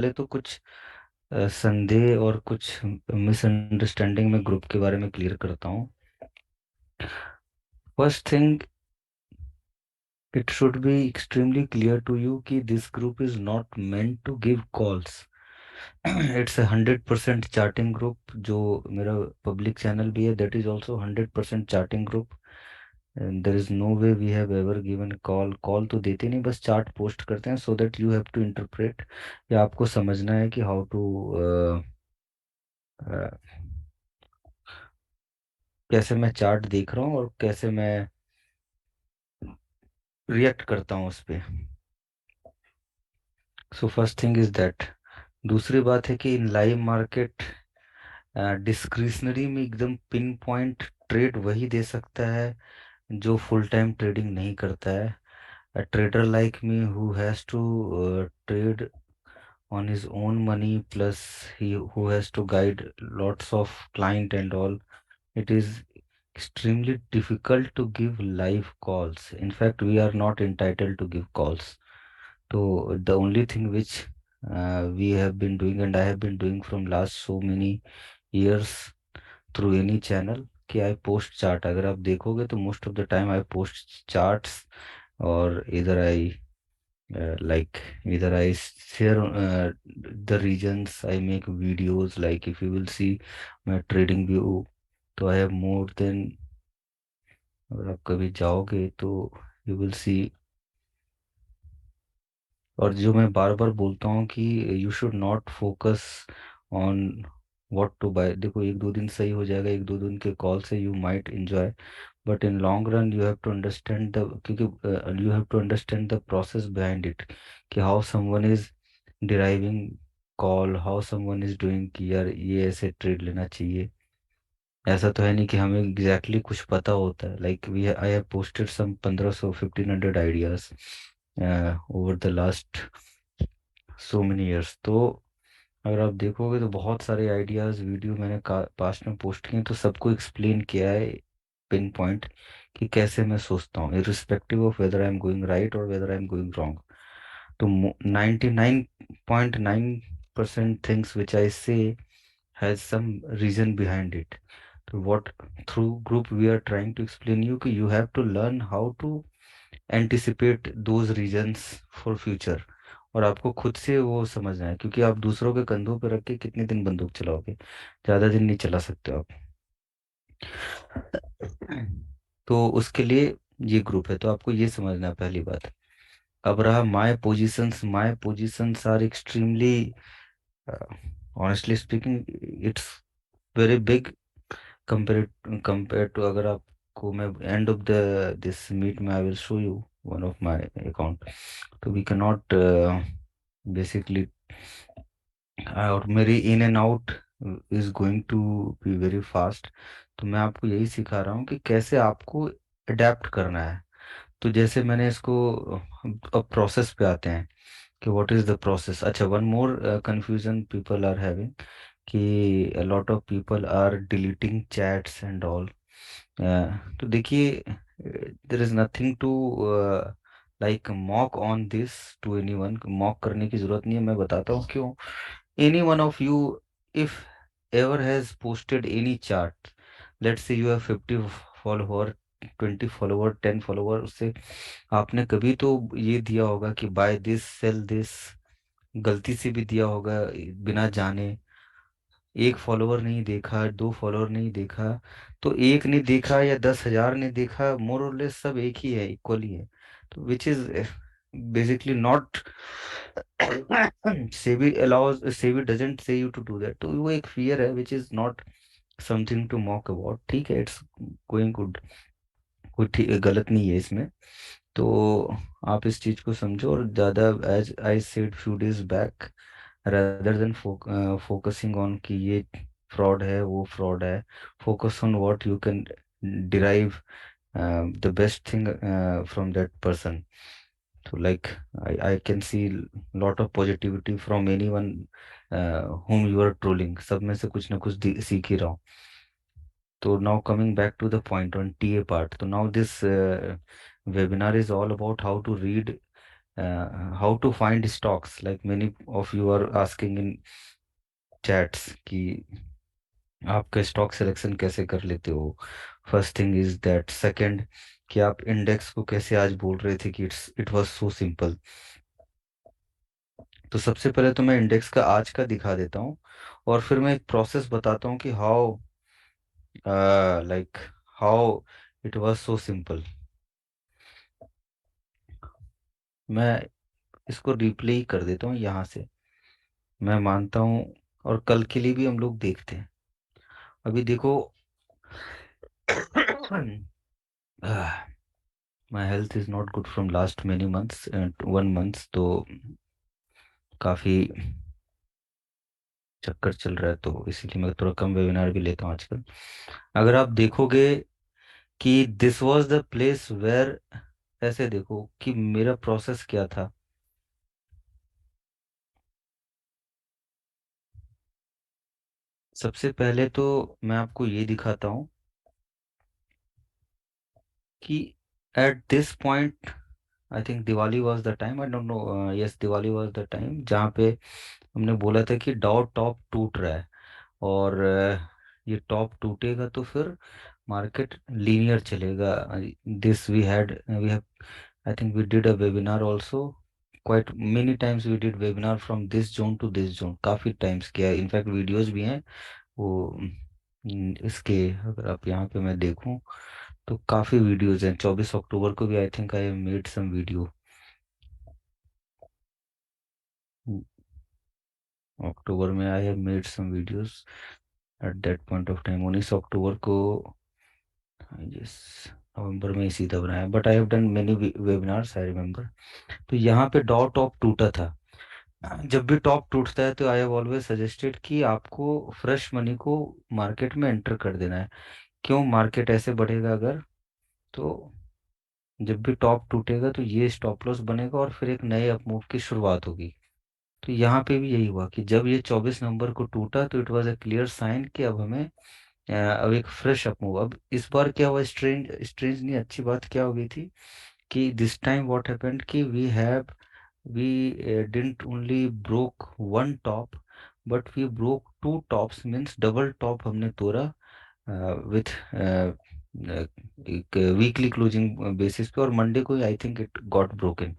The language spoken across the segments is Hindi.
पहले तो कुछ संदेह और कुछ मिसअंडरस्टैंडिंग में ग्रुप के बारे में क्लियर करता हूँ। First thing, it should be extremely clear to you कि this group is not meant to give calls. It's a 100% charting group. जो मेरा पब्लिक चैनल भी है, that is also 100% charting group. There is no way we have ever given call. Call तो देते नहीं, बस चार्ट पोस्ट करते हैं so that you have to interpret, या आपको समझना है कि हाउ टू कैसे मैं चार्ट देख रहा हूँ और कैसे मैं रिएक्ट करता हूँ उस पे। So first thing is that. दूसरी बात है कि इन लाइव मार्केट डिस्क्रिशनरी में एकदम पिन पॉइंट ट्रेड वही दे सकता है जो फुल टाइम ट्रेडिंग नहीं करता है। A trader like me who has to trade on his own money, plus he who has to guide lots of client and all, it is extremely difficult to give live calls. In fact, we are not entitled to give calls. So the only thing which we have been doing, and I have been doing from last so many years through any channel, कि I post chart. अगर आप देखोगे तो most of the time I post charts, or either I share the regions. I make videos. Like if you will see my trading view, तो I have more than, अगर आप कभी जाओगे तो यू विल सी। और जो मैं बार बार बोलता हूँ कि you should not focus on what to buy. देखो, एक दो दिन सही हो जाएगा, एक दो दिन के कॉल से you might enjoy, but in long run you have to understand the, क्योंकि you have to understand the process behind it, कि how someone is deriving call, how someone is doing, कि यार ये ऐसे ट्रेड लेना चाहिए। ऐसा तो है नहीं कि हमें एग्जैक्टली exactly कुछ पता होता है। Like we I have posted some 1500 ideas over the last so many years. तो अगर आप देखोगे तो बहुत सारे आइडियाज वीडियो मैंने पास्ट में पोस्ट किए, तो सबको एक्सप्लेन किया है पिन पॉइंट कि कैसे मैं सोचता हूँ, irrespective of whether I am going right और whether I am going wrong. तो 99.9% things which I say has some reason behind it. तो what through group we are trying to explain you कि you have to learn how to anticipate those reasons for future. और आपको खुद से वो समझना है, क्योंकि आप दूसरों के कंधों पे रख के कितने दिन बंदूक चलाओगे? ज़्यादा दिन नहीं चला सकते आप। तो उसके लिए ये ग्रुप है, तो आपको ये समझना है पहली बात। अब रहा my positions are extremely, honestly speaking, it's very big compare to, अगर आपको मैं end of the this meet में I will show you one of my account. तो वी कैन नॉट बेसिकली, और मेरी in and out is going to be very fast. तो मैं आपको यही सिखा रहा हूँ कि कैसे आपको अडेप्ट करना है। तो जैसे मैंने इसको, अब प्रोसेस पे आते हैं कि व्हाट इज द प्रोसेस। अच्छा, one more confusion people are having कि a lot of people are deleting chats and all। तो देखिए, there is nothing to like mock on this to anyone। Mock करने की जरूरत नहीं है, मैं बताता हूँ क्यों। any one of you, if ever has posted any chart, let's say you have 50 follower, 20 follower, 10 follower, उससे आपने कभी तो ये दिया होगा कि बाय दिस सेल दिस, गलती से भी दिया होगा बिना जाने। एक फॉलोवर नहीं देखा, दो फॉलोवर नहीं देखा, तो एक ने देखा या 10,000 ने देखा, मोर और लेस सब एक ही है, इक्वल ही है। तो which is basically not, SEBI allows, SEBI doesn't say you to do that. तो वो एक फियर है which is not something to mock about. ठीक है, इट्स गोइंग गुड, कोई गलत नहीं है इसमें। तो आप इस चीज को समझो, और ज्यादा, as I said few days back, rather than focusing on कि ये फ्रॉड है वो फ्रॉड है, focus on what you can derive the best thing from that person। so like I can see lot of positivity from anyone whom you are trolling। सब में से कुछ ना कुछ सीख ही रहा हूँ। तो now coming back to the point on TA part, so now this webinar is all about how to read how to find stocks, like many of you are asking in chats कि आपका स्टॉक सिलेक्शन कैसे कर लेते हो। First thing is that, second कि आप इंडेक्स को कैसे आज बोल रहे थे कि इट वाज सो सिंपल। तो सबसे पहले तो मैं इंडेक्स का आज का दिखा देता हूँ, और फिर मैं एक प्रोसेस बताता हूँ कि how, like how it was so simple. मैं इसको रिप्ले ही कर देता हूँ यहाँ से, मैं मानता हूँ, और कल के लिए भी हम लोग देखते हैं। अभी देखो, my health is not good from last many months, 1 month, तो काफ़ी चक्कर चल रहा है, तो इसीलिए मैं थोड़ा कम वेबिनार भी लेता हूँ आजकल। अगर आप देखोगे कि this was the place where, ऐसे देखो कि मेरा प्रोसेस क्या था। सबसे पहले तो मैं आपको ये दिखाता हूँ कि eight this point, I think Diwali was the time, I don't no, yes Diwali was the time, जहाँ पे हमने बोला था कि डाउ टॉप टूट रहा है, और ये टॉप टूटेगा तो फिर मार्केट लीनियर चलेगा। This we have I think we did a webinar also, quite many times we did webinar from this zone to this zone, काफ़ी टाइम्स किया है, इनफैक्ट वीडियोस भी हैं वो। इसके अगर आप यहाँ पे मैं देखूं तो काफ़ी वीडियोस हैं, 24 अक्टूबर को भी I think I have made some video. अक्टूबर में I have made some videos at that point of time, 19 अक्टूबर को, यस, नवंबर में ही सीधा बनाया, but I have done many webinars I remember. तो यहाँ पे डॉ टॉप टूटा था। जब भी टॉप टूटता है तो आई हैव ऑलवेज सजेस्टेड कि आपको फ्रेश मनी को मार्केट में एंटर कर देना है। क्यों मार्केट ऐसे बढ़ेगा अगर, तो जब भी टॉप टूटेगा तो ये स्टॉप लॉस बनेगा और फिर एक नए अप मूव की शुरुआत होगी। तो यहाँ पे भी यही हुआ कि जब ये 24 नवंबर को टूटा तो it was a clear sign कि अब हमें अब एक फ्रेश अप मूव। अब इस बार क्या हुआ, स्ट्रेंज स्ट्रेंज नहीं, अच्छी बात क्या हो गई थी कि दिस टाइम व्हाट हैपेंड कि we didn't only broke one top, but we broke two tops, means double top हमने तोड़ा विथ एक वीकली क्लोजिंग बेसिस पे, और मंडे को I think it got broken.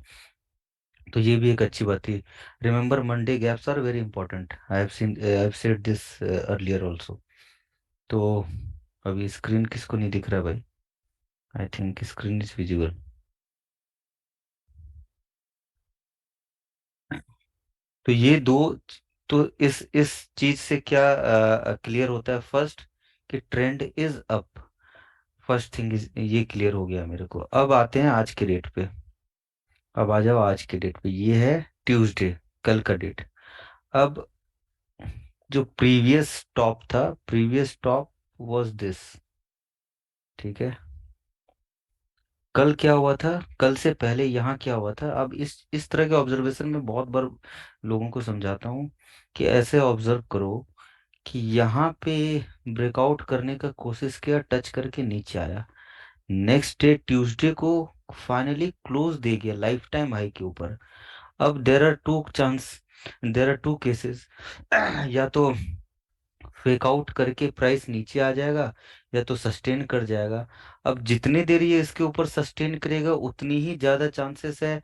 तो ये भी एक अच्छी बात थी। Remember Monday gaps are very important, I have said this earlier also. तो अभी स्क्रीन किसको नहीं दिख रहा भाई, I think screen is visible. तो ये दो, तो इस चीज से क्या क्लियर होता है, फर्स्ट कि trend is up, first thing is ये क्लियर हो गया मेरे को। अब आते हैं आज के डेट पे, अब आ जाओ आज के डेट पे, ये है ट्यूसडे, कल का डेट। अब जो प्रीवियस टॉप था, प्रीवियस टॉप वाज दिस, ठीक है। कल क्या हुआ था, कल से पहले यहाँ क्या हुआ था। अब इस तरह के ऑब्जर्वेशन में बहुत बार लोगों को समझाता हूँ कि ऐसे ऑब्जर्व करो कि यहाँ पे ब्रेकआउट करने का कोशिश किया, टच करके नीचे आया, नेक्स्ट डे ट्यूसडे को फाइनली क्लोज दे गया लाइफ टाइम हाई के ऊपर। अब देर आर टू केसेस, या तो फेक आउट करके प्राइस नीचे आ जाएगा, या तो सस्टेन कर जाएगा। अब जितनी देर ये इसके ऊपर सस्टेन करेगा उतनी ही ज्यादा चांसेस है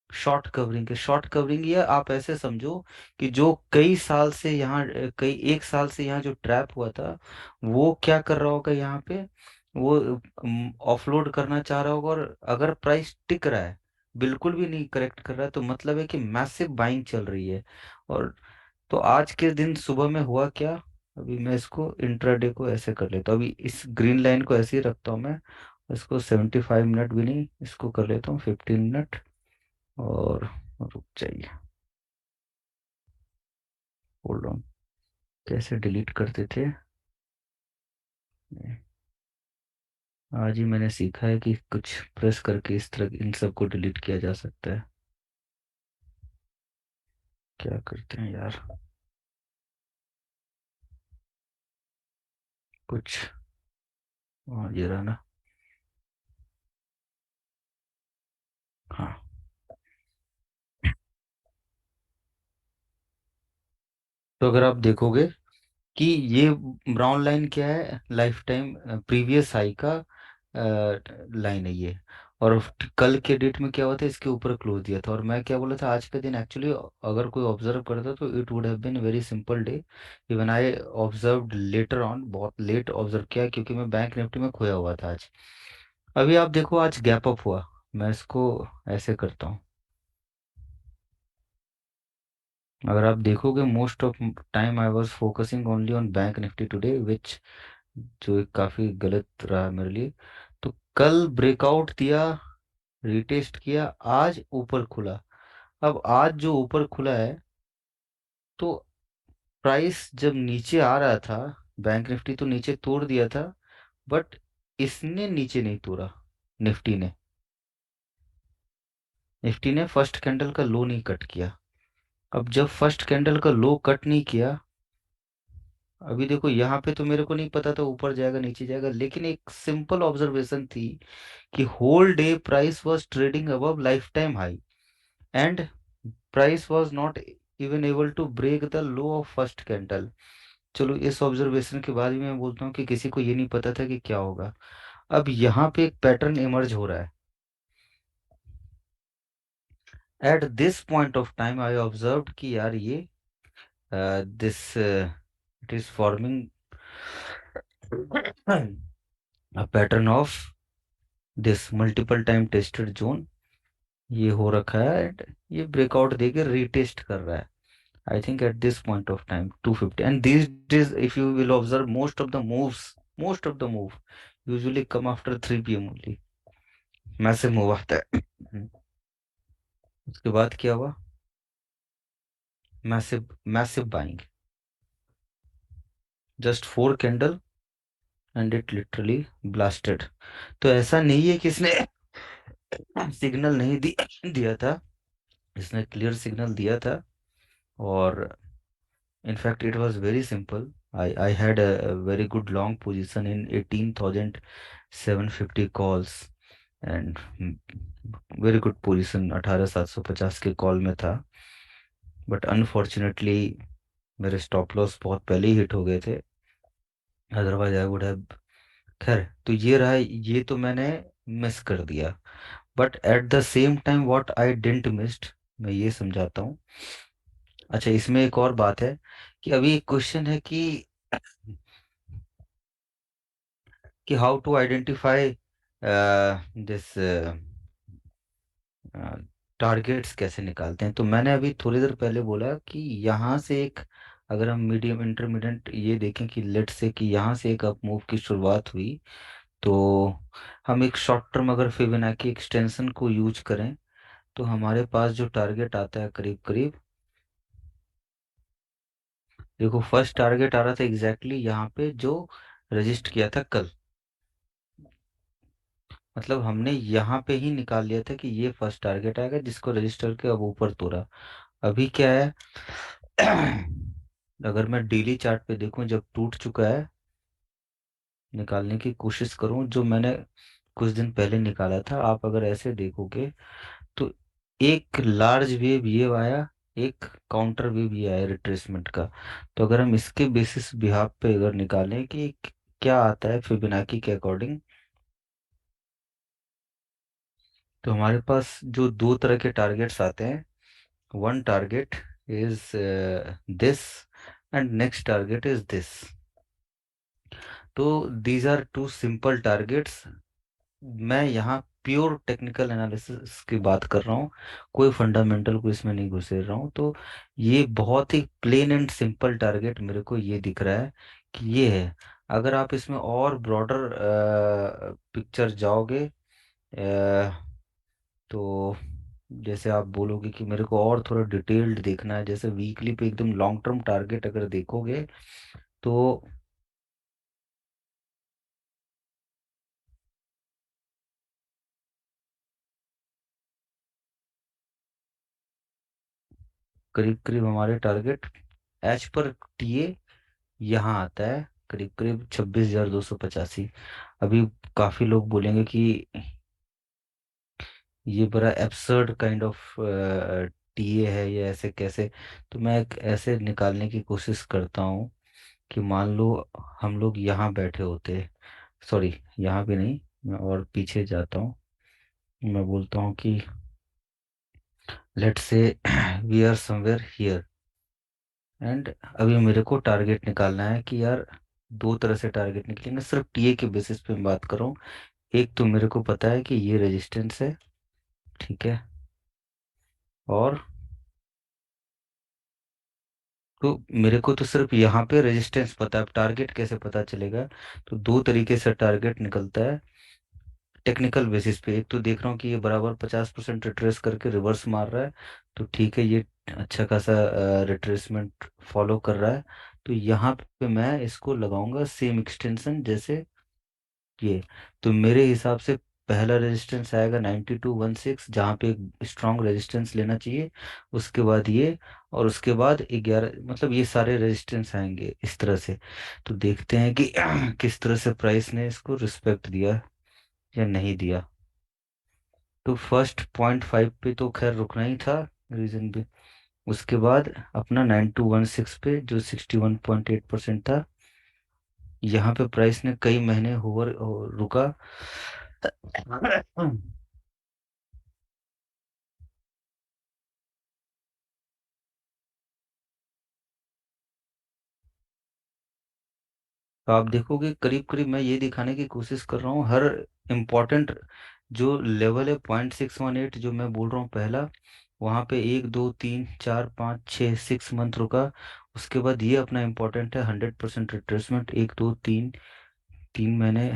शॉर्ट कवरिंग के। शॉर्ट कवरिंग ये आप ऐसे समझो कि जो कई साल से यहाँ, कई एक साल से यहाँ जो ट्रैप हुआ था, वो क्या कर रहा होगा यहाँ पे, वो ऑफलोड करना चाह रहा होगा, और अगर प्राइस टिक रहा है, बिल्कुल भी नहीं करेक्ट कर रहा है, तो मतलब है कि मैसिव बाइंग चल रही है। और तो आज के दिन सुबह में हुआ क्या, अभी मैं इसको इंट्राडे को ऐसे कर लेता हूँ, अभी इस ग्रीन लाइन को ऐसे ही रखता हूँ मैं, इसको 75 मिनट भी नहीं, इसको कर लेता हूँ 15 मिनट, और रुक जाइए, होल्ड ऑन, कैसे डिलीट करते थे। आज ही मैंने सीखा है कि कुछ प्रेस करके इस तरह इन सबको डिलीट किया जा सकता है। क्या करते हैं यार, कुछ, हाँ ये रहा ना, हाँ। तो अगर आप देखोगे कि ये ब्राउन लाइन क्या है, लाइफ टाइम प्रीवियस हाई का लाइन है ये। और कल के डेट में क्या हुआ था, इसके ऊपर क्लोज दिया था। और मैं क्या बोला था, आज का दिन एक्चुअली अगर कोई ऑब्जर्व करता तो it would have been very simple day. Even I observed later on, बहुत लेट ऑब्जर्व किया क्योंकि मैं बैंक निफ्टी में खोया हुआ था आज। अभी आप देखो आज गैप अप हुआ। मैं इसको ऐसे करता हूँ। अगर आप देखोगे most of time I was focusing only on bank Nifty today, which जो एक काफी गलत रहा मेरे लिए। तो कल ब्रेकआउट दिया, रिटेस्ट किया, आज ऊपर खुला। अब आज जो ऊपर खुला है, तो प्राइस जब नीचे आ रहा था, बैंक निफ्टी तो नीचे तोड़ दिया था, बट इसने नीचे नहीं तोड़ा। निफ्टी ने निफ्टी ने फर्स्ट कैंडल का लो नहीं कट किया। अब जब फर्स्ट कैंडल का लो कट नहीं किया, अभी देखो यहाँ पे तो मेरे को नहीं पता था ऊपर जाएगा नीचे जाएगा, लेकिन एक सिंपल ऑब्जर्वेशन थी कि whole day price was trading above life time high, and price was not even able to break the low of first candle. चलो इस ऑब्जर्वेशन के बाद भी मैं बोलता हूँ कि किसी को ये नहीं पता था कि क्या होगा। अब यहाँ पे एक पैटर्न इमर्ज हो रहा है। Eight this point of time I observed कि यार ये this it is forming a pattern of this multiple time tested zone. ये हो रखा है and ये ब्रेकआउट देके रीटेस्ट कर रहा है। I think eight this point of time 250, and this days if you will observe most of the move usually come after 3 PM only. Massive move आता है। उसके बाद क्या हुआ, massive massive buying, just 4 candle and it literally blasted. तो ऐसा नहीं है कि इसने सिग्नल नहीं दिया था, इसने क्लियर सिग्नल दिया था। और in fact it was very simple. I had a very good long position in 18,750 calls, and very good position 18,750 के कॉल में था। बट अनफॉर्चुनेटली मेरे स्टॉप लॉस बहुत पहले ही हिट हो गए थे, अदरवाइज आई वुड हैव। खैर, तो ये रहा, ये तो मैंने मिस कर दिया। But at the same time what I didn't missed, मैं ये समझाता हूँ। अच्छा, इसमें एक और बात है कि अभी एक क्वेश्चन है कि how to identify this targets कैसे निकालते हैं। तो मैंने अभी थोड़ी देर पहले बोला कि यहाँ से एक, अगर हम मीडियम इंटरमीडिएट ये देखें कि लेट से कि यहाँ से एक अप मूव की शुरुआत हुई, तो हम एक शॉर्ट टर्म अगर फिबोनाची एक्सटेंशन को यूज करें, तो हमारे पास जो टारगेट आता है करीब करीब, देखो फर्स्ट टारगेट आ रहा था एग्जैक्टली यहाँ पे जो रजिस्ट किया था कल। मतलब हमने यहाँ पे ही निकाल लिया था कि ये फर्स्ट टारगेट आएगा जिसको रजिस्टर के अब ऊपर तोड़ा। अभी क्या है, अगर मैं डेली चार्ट पे देखूं, जब टूट चुका है, निकालने की कोशिश करूं जो मैंने कुछ दिन पहले निकाला था, आप अगर ऐसे देखोगे तो एक लार्ज वेव ये आया, एक काउंटर वेव ये आया रिट्रेसमेंट का। तो अगर हम इसके बेसिस बिहाफ पे अगर निकालें कि क्या आता है फिबोनाची के अकॉर्डिंग, तो हमारे पास जो दो तरह के टारगेट्स आते हैं, one target is this and next target is this। तो these are two simple targets। मैं यहाँ प्योर टेक्निकल एनालिसिस की बात कर रहा हूँ, कोई फंडामेंटल को इसमें नहीं घुसेड़ रहा हूँ। तो ये बहुत ही प्लेन एंड सिंपल टारगेट मेरे को ये दिख रहा है कि ये है। अगर आप इसमें और ब्रॉडर पिक्चर जाओगे, तो जैसे आप बोलोगे कि मेरे को और थोड़ा डिटेल्ड देखना है, जैसे वीकली पे एकदम लॉन्ग टर्म टारगेट अगर देखोगे, तो करीब करीब हमारे टारगेट एच पर टीए यहाँ आता है करीब करीब 26,285। अभी काफी लोग बोलेंगे कि ये बड़ा एब्सर्ड काइंड ऑफ टीए है या ऐसे कैसे। तो मैं एक ऐसे निकालने की कोशिश करता हूँ कि मान लो हम लोग यहाँ बैठे होते, सॉरी यहाँ भी नहीं, मैं और पीछे जाता हूँ। मैं बोलता हूँ कि let's say we are somewhere here, and अभी मेरे को टारगेट निकालना है कि यार दो तरह से टारगेट निकलेंगे, सिर्फ टीए के बेसिस पे मैं बात कर रहा हूँ। एक तो मेरे को पता है कि ये रेजिस्टेंस है, ठीक है, और तो मेरे को तो सिर्फ यहाँ पे रेजिस्टेंस पता है, अब टारगेट कैसे पता चलेगा। तो दो तरीके से टारगेट निकलता है टेक्निकल बेसिस पे। एक तो देख रहा हूँ कि ये बराबर 50% रिट्रेस करके रिवर्स मार रहा है, तो ठीक है, ये अच्छा खासा रिट्रेसमेंट फॉलो कर रहा है। तो यहाँ पे मैं इसको लगाऊंगा सेम एक्सटेंशन जैसे ये। तो मेरे हिसाब से पहला रेजिस्टेंस आएगा 9216, जहाँ पे एक स्ट्रॉन्ग रेजिस्टेंस लेना चाहिए। उसके बाद ये, और उसके बाद 11, मतलब ये सारे रेजिस्टेंस आएंगे इस तरह से। तो देखते हैं कि किस तरह से प्राइस ने इसको रिस्पेक्ट दिया या नहीं दिया। तो फर्स्ट 0.5 पे तो खैर रुकना ही था, रीजन भी। उसके बाद अपना 9216 पे जो 61.8% था, यहाँ पे प्राइस ने कई महीने होवर रुका। तो आप देखोगे करीब करीब मैं ये दिखाने की कोशिश कर रहा हूँ, हर इम्पोर्टेंट जो लेवल है 0.618 जो मैं बोल रहा हूँ पहला, वहाँ पे 1 2 3 4 5 6 6 मंथ रुका। उसके बाद ये अपना इम्पोर्टेंट है 100% रिट्रेसमेंट, 1 2 3 3 महीने।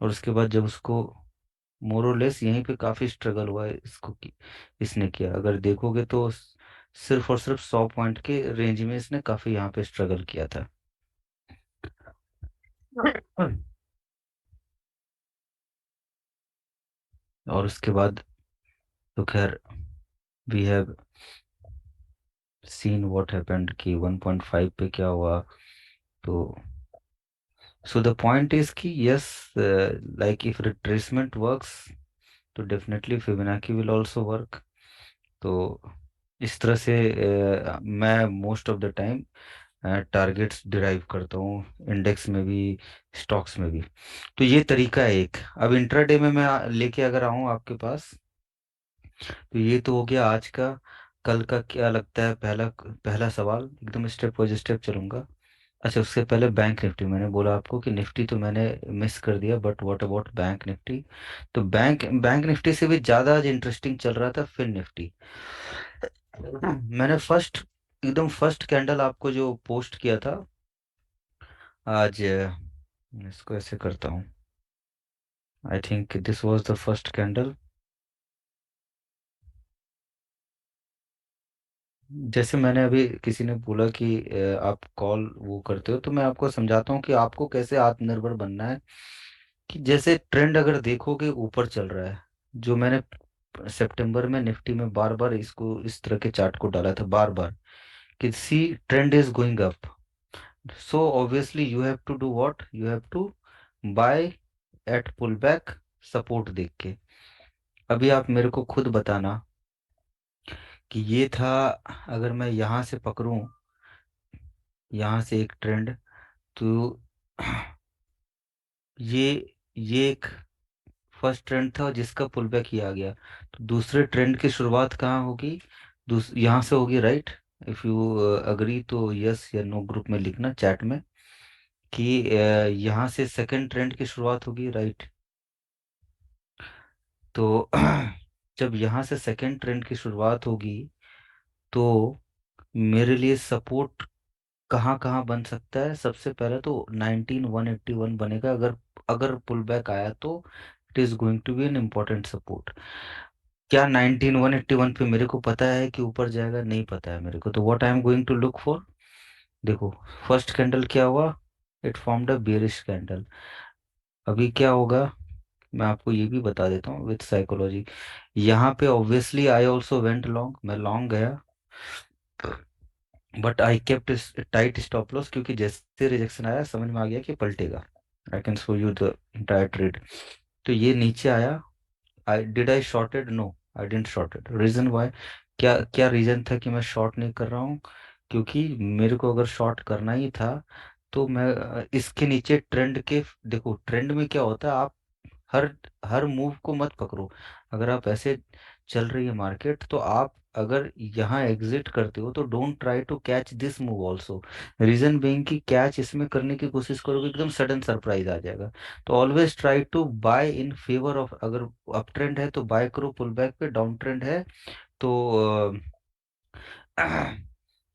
और उसके बाद जब उसको मोरलेस यहीं पे काफी स्ट्रगल हुआ है इसको की, इसने किया, अगर देखोगे तो सिर्फ और सिर्फ 100 पॉइंट के रेंज में इसने काफी यहाँ पे स्ट्रगल किया था। और उसके बाद तो खैर we have seen what happened कि 1.5 पे क्या हुआ। तो सो द पॉइंट इज कि yes, like if retracement works तो definitely Fibonacci will also work. तो इस तरह से मैं most of the time targets derive करता हूँ, इंडेक्स में भी, स्टॉक्स में भी। तो ये तरीका है एक। अब इंट्राडे में मैं लेके अगर आऊँ आपके पास, तो ये तो हो गया आज का। कल का क्या लगता है, पहला पहला सवाल एकदम स्टेप बाय स्टेप चलूंगा। अच्छा, उससे पहले बैंक निफ्टी, मैंने बोला आपको कि निफ्टी तो मैंने मिस कर दिया, but what about bank Nifty. तो बैंक बैंक निफ्टी से भी ज़्यादा आज इंटरेस्टिंग चल रहा था फिन निफ्टी। मैंने फर्स्ट, एकदम फर्स्ट कैंडल आपको जो पोस्ट किया था आज, इसको ऐसे करता हूँ, आई think this was the first candle. जैसे मैंने अभी किसी ने बोला कि आप कॉल वो करते हो, तो मैं आपको समझाता हूँ कि आपको कैसे आत्मनिर्भर बनना है। कि जैसे ट्रेंड अगर देखोगे ऊपर चल रहा है, जो मैंने सितंबर में निफ्टी में बार बार इसको इस तरह के चार्ट को डाला था बार बार, कि see trend is going up, so obviously you have to do what, you have to buy at pull back support देख के। अभी आप मेरे को खुद बताना कि ये था, अगर मैं यहाँ से पकड़ूं, यहाँ से एक ट्रेंड, तो ये एक फर्स्ट ट्रेंड था जिसका पुल बैक ही आ गया। तो दूसरे ट्रेंड की शुरुआत कहाँ होगी, यहाँ से होगी, राइट। इफ यू अग्री तो यस या नो ग्रुप में लिखना चैट में कि यहाँ से सेकंड ट्रेंड की शुरुआत होगी, राइट। तो जब यहाँ से सेकंड ट्रेंड की शुरुआत होगी, तो मेरे लिए सपोर्ट कहाँ कहाँ बन सकता है, सबसे पहले तो 19181 बनेगा, अगर अगर पुल बैक आया तो it is going to be an important support. क्या 19181 पे मेरे को पता है कि ऊपर जाएगा, नहीं पता है मेरे को, तो what I am going to look for. देखो फर्स्ट कैंडल क्या हुआ, it formed a bearish candle. अभी क्या होगा, मैं आपको ये भी बता देता हूँ विथ साइकोलॉजी। यहाँ पे obviously I also went long, मैं लॉन्ग गया, but I kept tight stop loss, क्योंकि जैसे रिजेक्शन आया समझ में आ गया कि पलटेगा। I can show you the entire trade. तो ये नीचे आया, I did I shorted, no, I didn't short it, reason why, क्या क्या रीजन था कि मैं शॉर्ट नहीं कर रहा हूँ? क्योंकि मेरे को अगर शॉर्ट करना ही था तो मैं इसके नीचे ट्रेंड के, देखो ट्रेंड में क्या होता है, आप हर हर मूव को मत पकड़ो। अगर आप ऐसे चल रही है मार्केट तो आप अगर यहाँ एग्जिट करते हो तो don't try to catch this move also. Reason being कि कैच इसमें करने की कोशिश करोगे एकदम सडन सरप्राइज आ जाएगा। तो always try to buy in favour of, अगर अप ट्रेंड है तो बाय करो पुल बैक पे, डाउन ट्रेंड है तो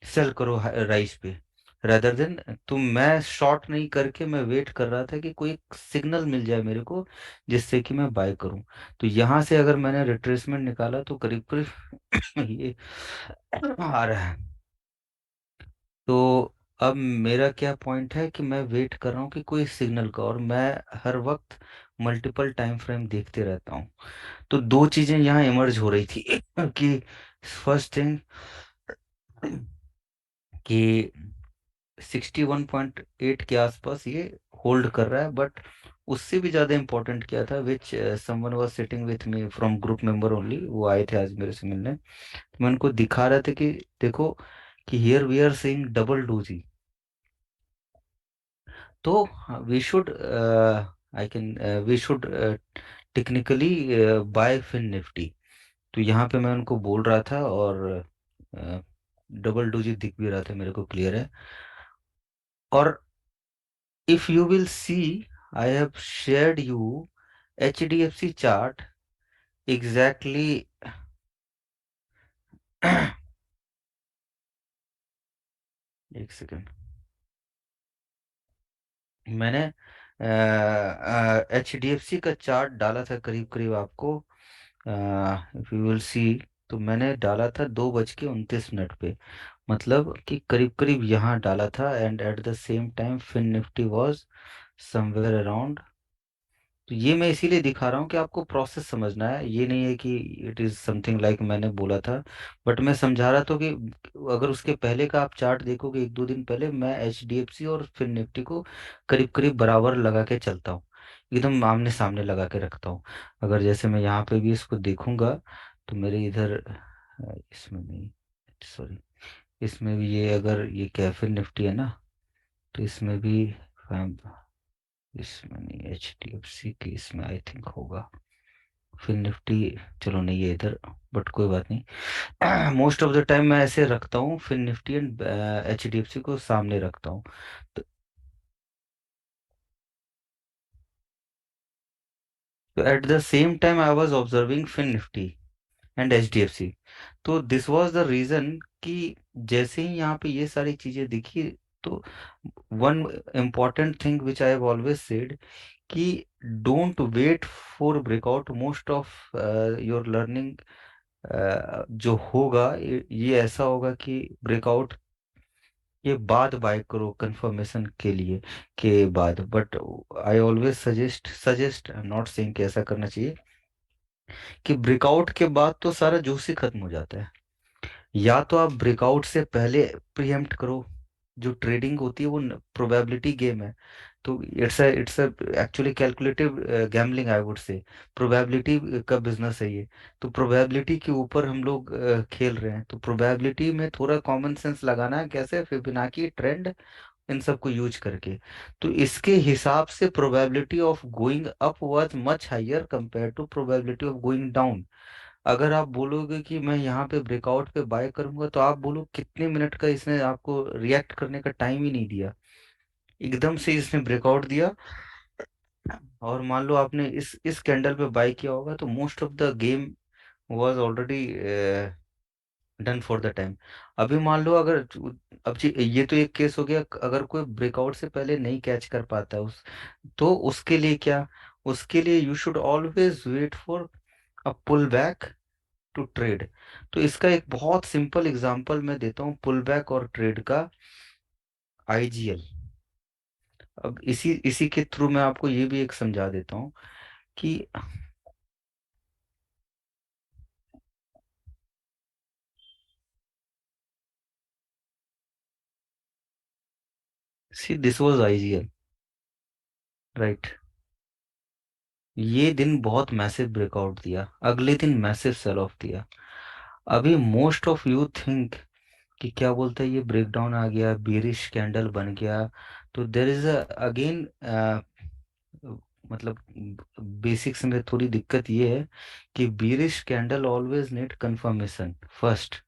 सेल करो राइस पे, रेदर देन। तो मैं शॉर्ट नहीं करके मैं वेट कर रहा था कि कोई सिग्नल मिल जाए मेरे को जिससे कि मैं बाय करूं। तो यहाँ से अगर मैंने रिट्रेसमेंट निकाला तो करीब करीब ये आ रहा है। तो अब मेरा क्या पॉइंट है कि मैं वेट कर रहा हूँ कि कोई सिग्नल का, और मैं हर वक्त मल्टीपल टाइम फ्रेम देखते रहता हूँ। तो दो चीजें यहाँ इमर्ज हो रही थी कि फर्स्ट थिंग कि 61.8 के आसपास ये होल्ड कर रहा है, बट उससे भी ज़्यादा इम्पोर्टेंट क्या था, विच someone was sitting with me from group member only, वो आए थे आज मेरे से मिलने, तो मैं उनको दिखा रहा था कि देखो कि here we are seeing double doji. तो we should, I can, we should technically buy Fin Nifty. तो यहाँ पे मैं उनको बोल रहा था, और डबल डोजी दिख भी रहा था मेरे को, क्लियर है। और if you will see, I have shared you HDFC chart exactly. एक सेकेंड, मैंने HDFC का चार्ट डाला था करीब करीब आपको, इफ यू विल सी, तो मैंने डाला था 2:29 पे, मतलब कि करीब करीब यहाँ डाला था, and at the same time FinNifty was somewhere around. तो ये मैं इसीलिए दिखा रहा हूँ कि आपको प्रोसेस समझना है, ये नहीं है कि इट इज समथिंग लाइक मैंने बोला था, बट मैं समझा रहा था कि अगर उसके पहले का आप चार्ट देखोगे, एक दो दिन पहले मैं HDFC और फिर निफ्टी को करीब करीब बराबर लगा के चलता हूँ, एकदम आमने सामने लगा के रखता हूँ। अगर जैसे मैं यहाँ पे भी इसको देखूंगा तो मेरे इधर इसमें नहीं, सॉरी, इसमें भी ये, अगर ये कैफे निफ्टी है ना, तो इसमें भी इसमें नहीं, HDFC की इसमें आई थिंक होगा, फिर निफ्टी, चलो नहीं है इधर, बट कोई बात नहीं। मोस्ट ऑफ द टाइम मैं ऐसे रखता हूँ, फिर निफ्टी एंड HDFC को सामने रखता हूँ। तो at the same time I was observing FinNifty and HDFC। तो दिस वाज द रीजन कि जैसे ही यहाँ पे ये सारी चीजें दिखी, तो one important thing which I have always said कि don't wait for breakout. Most of your learning जो होगा ये ऐसा होगा कि ब्रेकआउट के बाद बाय करो कंफर्मेशन के लिए, के बाद। But I always suggest not saying कि ऐसा करना चाहिए, कि ब्रेकआउट के बाद तो सारा जूस ही खत्म हो जाता है। या तो आप ब्रेकआउट से पहले प्रीएम्प्ट करो, जो ट्रेडिंग होती है वो प्रोबेबिलिटी गेम है। तो it's a actually calculative gambling I would से, प्रोबेबिलिटी का बिजनेस है ये। तो प्रोबेबिलिटी के ऊपर हम लोग खेल रहे हैं, तो प्रोबेबिलिटी में थोड़ा कॉमन सेंस लगाना है, कैसे, फिबोनाची ट्रेंड, इन सबको यूज करके। तो इसके हिसाब से probability of going up was much higher compare to probability of going down. अगर आप बोलोगे कि मैं यहाँ पे ब्रेकआउट पे बाय करूंगा, तो आप बोलो कितने मिनट का इसने आपको रिएक्ट करने का टाइम ही नहीं दिया, एकदम से इसने ब्रेकआउट दिया। और मान लो आपने इस कैंडल पे बाय किया होगा, तो most of the game was already done for the time. अभी मान लो अगर अब जी ये तो एक केस हो गया, अगर कोई ब्रेकआउट से पहले नहीं कैच कर पाता है तो उसके लिए क्या, उसके लिए you should always wait for a pull back to trade. तो इसका एक बहुत सिंपल एग्जांपल मैं देता हूँ पुल बैक और ट्रेड का, IGL। अब इसी इसी के थ्रू मैं आपको ये भी एक समझा देता हूँ कि सी दिस वाज IGL, राइट। ये दिन बहुत मैसिव ब्रेकआउट दिया, अगले दिन मैसिव सेल ऑफ दिया। अभी मोस्ट ऑफ यू थिंक कि क्या बोलते हैं, ये ब्रेकडाउन आ गया, बेरिश कैंडल बन गया। तो देर इज अगेन, मतलब बेसिक्स में थोड़ी दिक्कत ये है कि bearish candle always need confirmation first.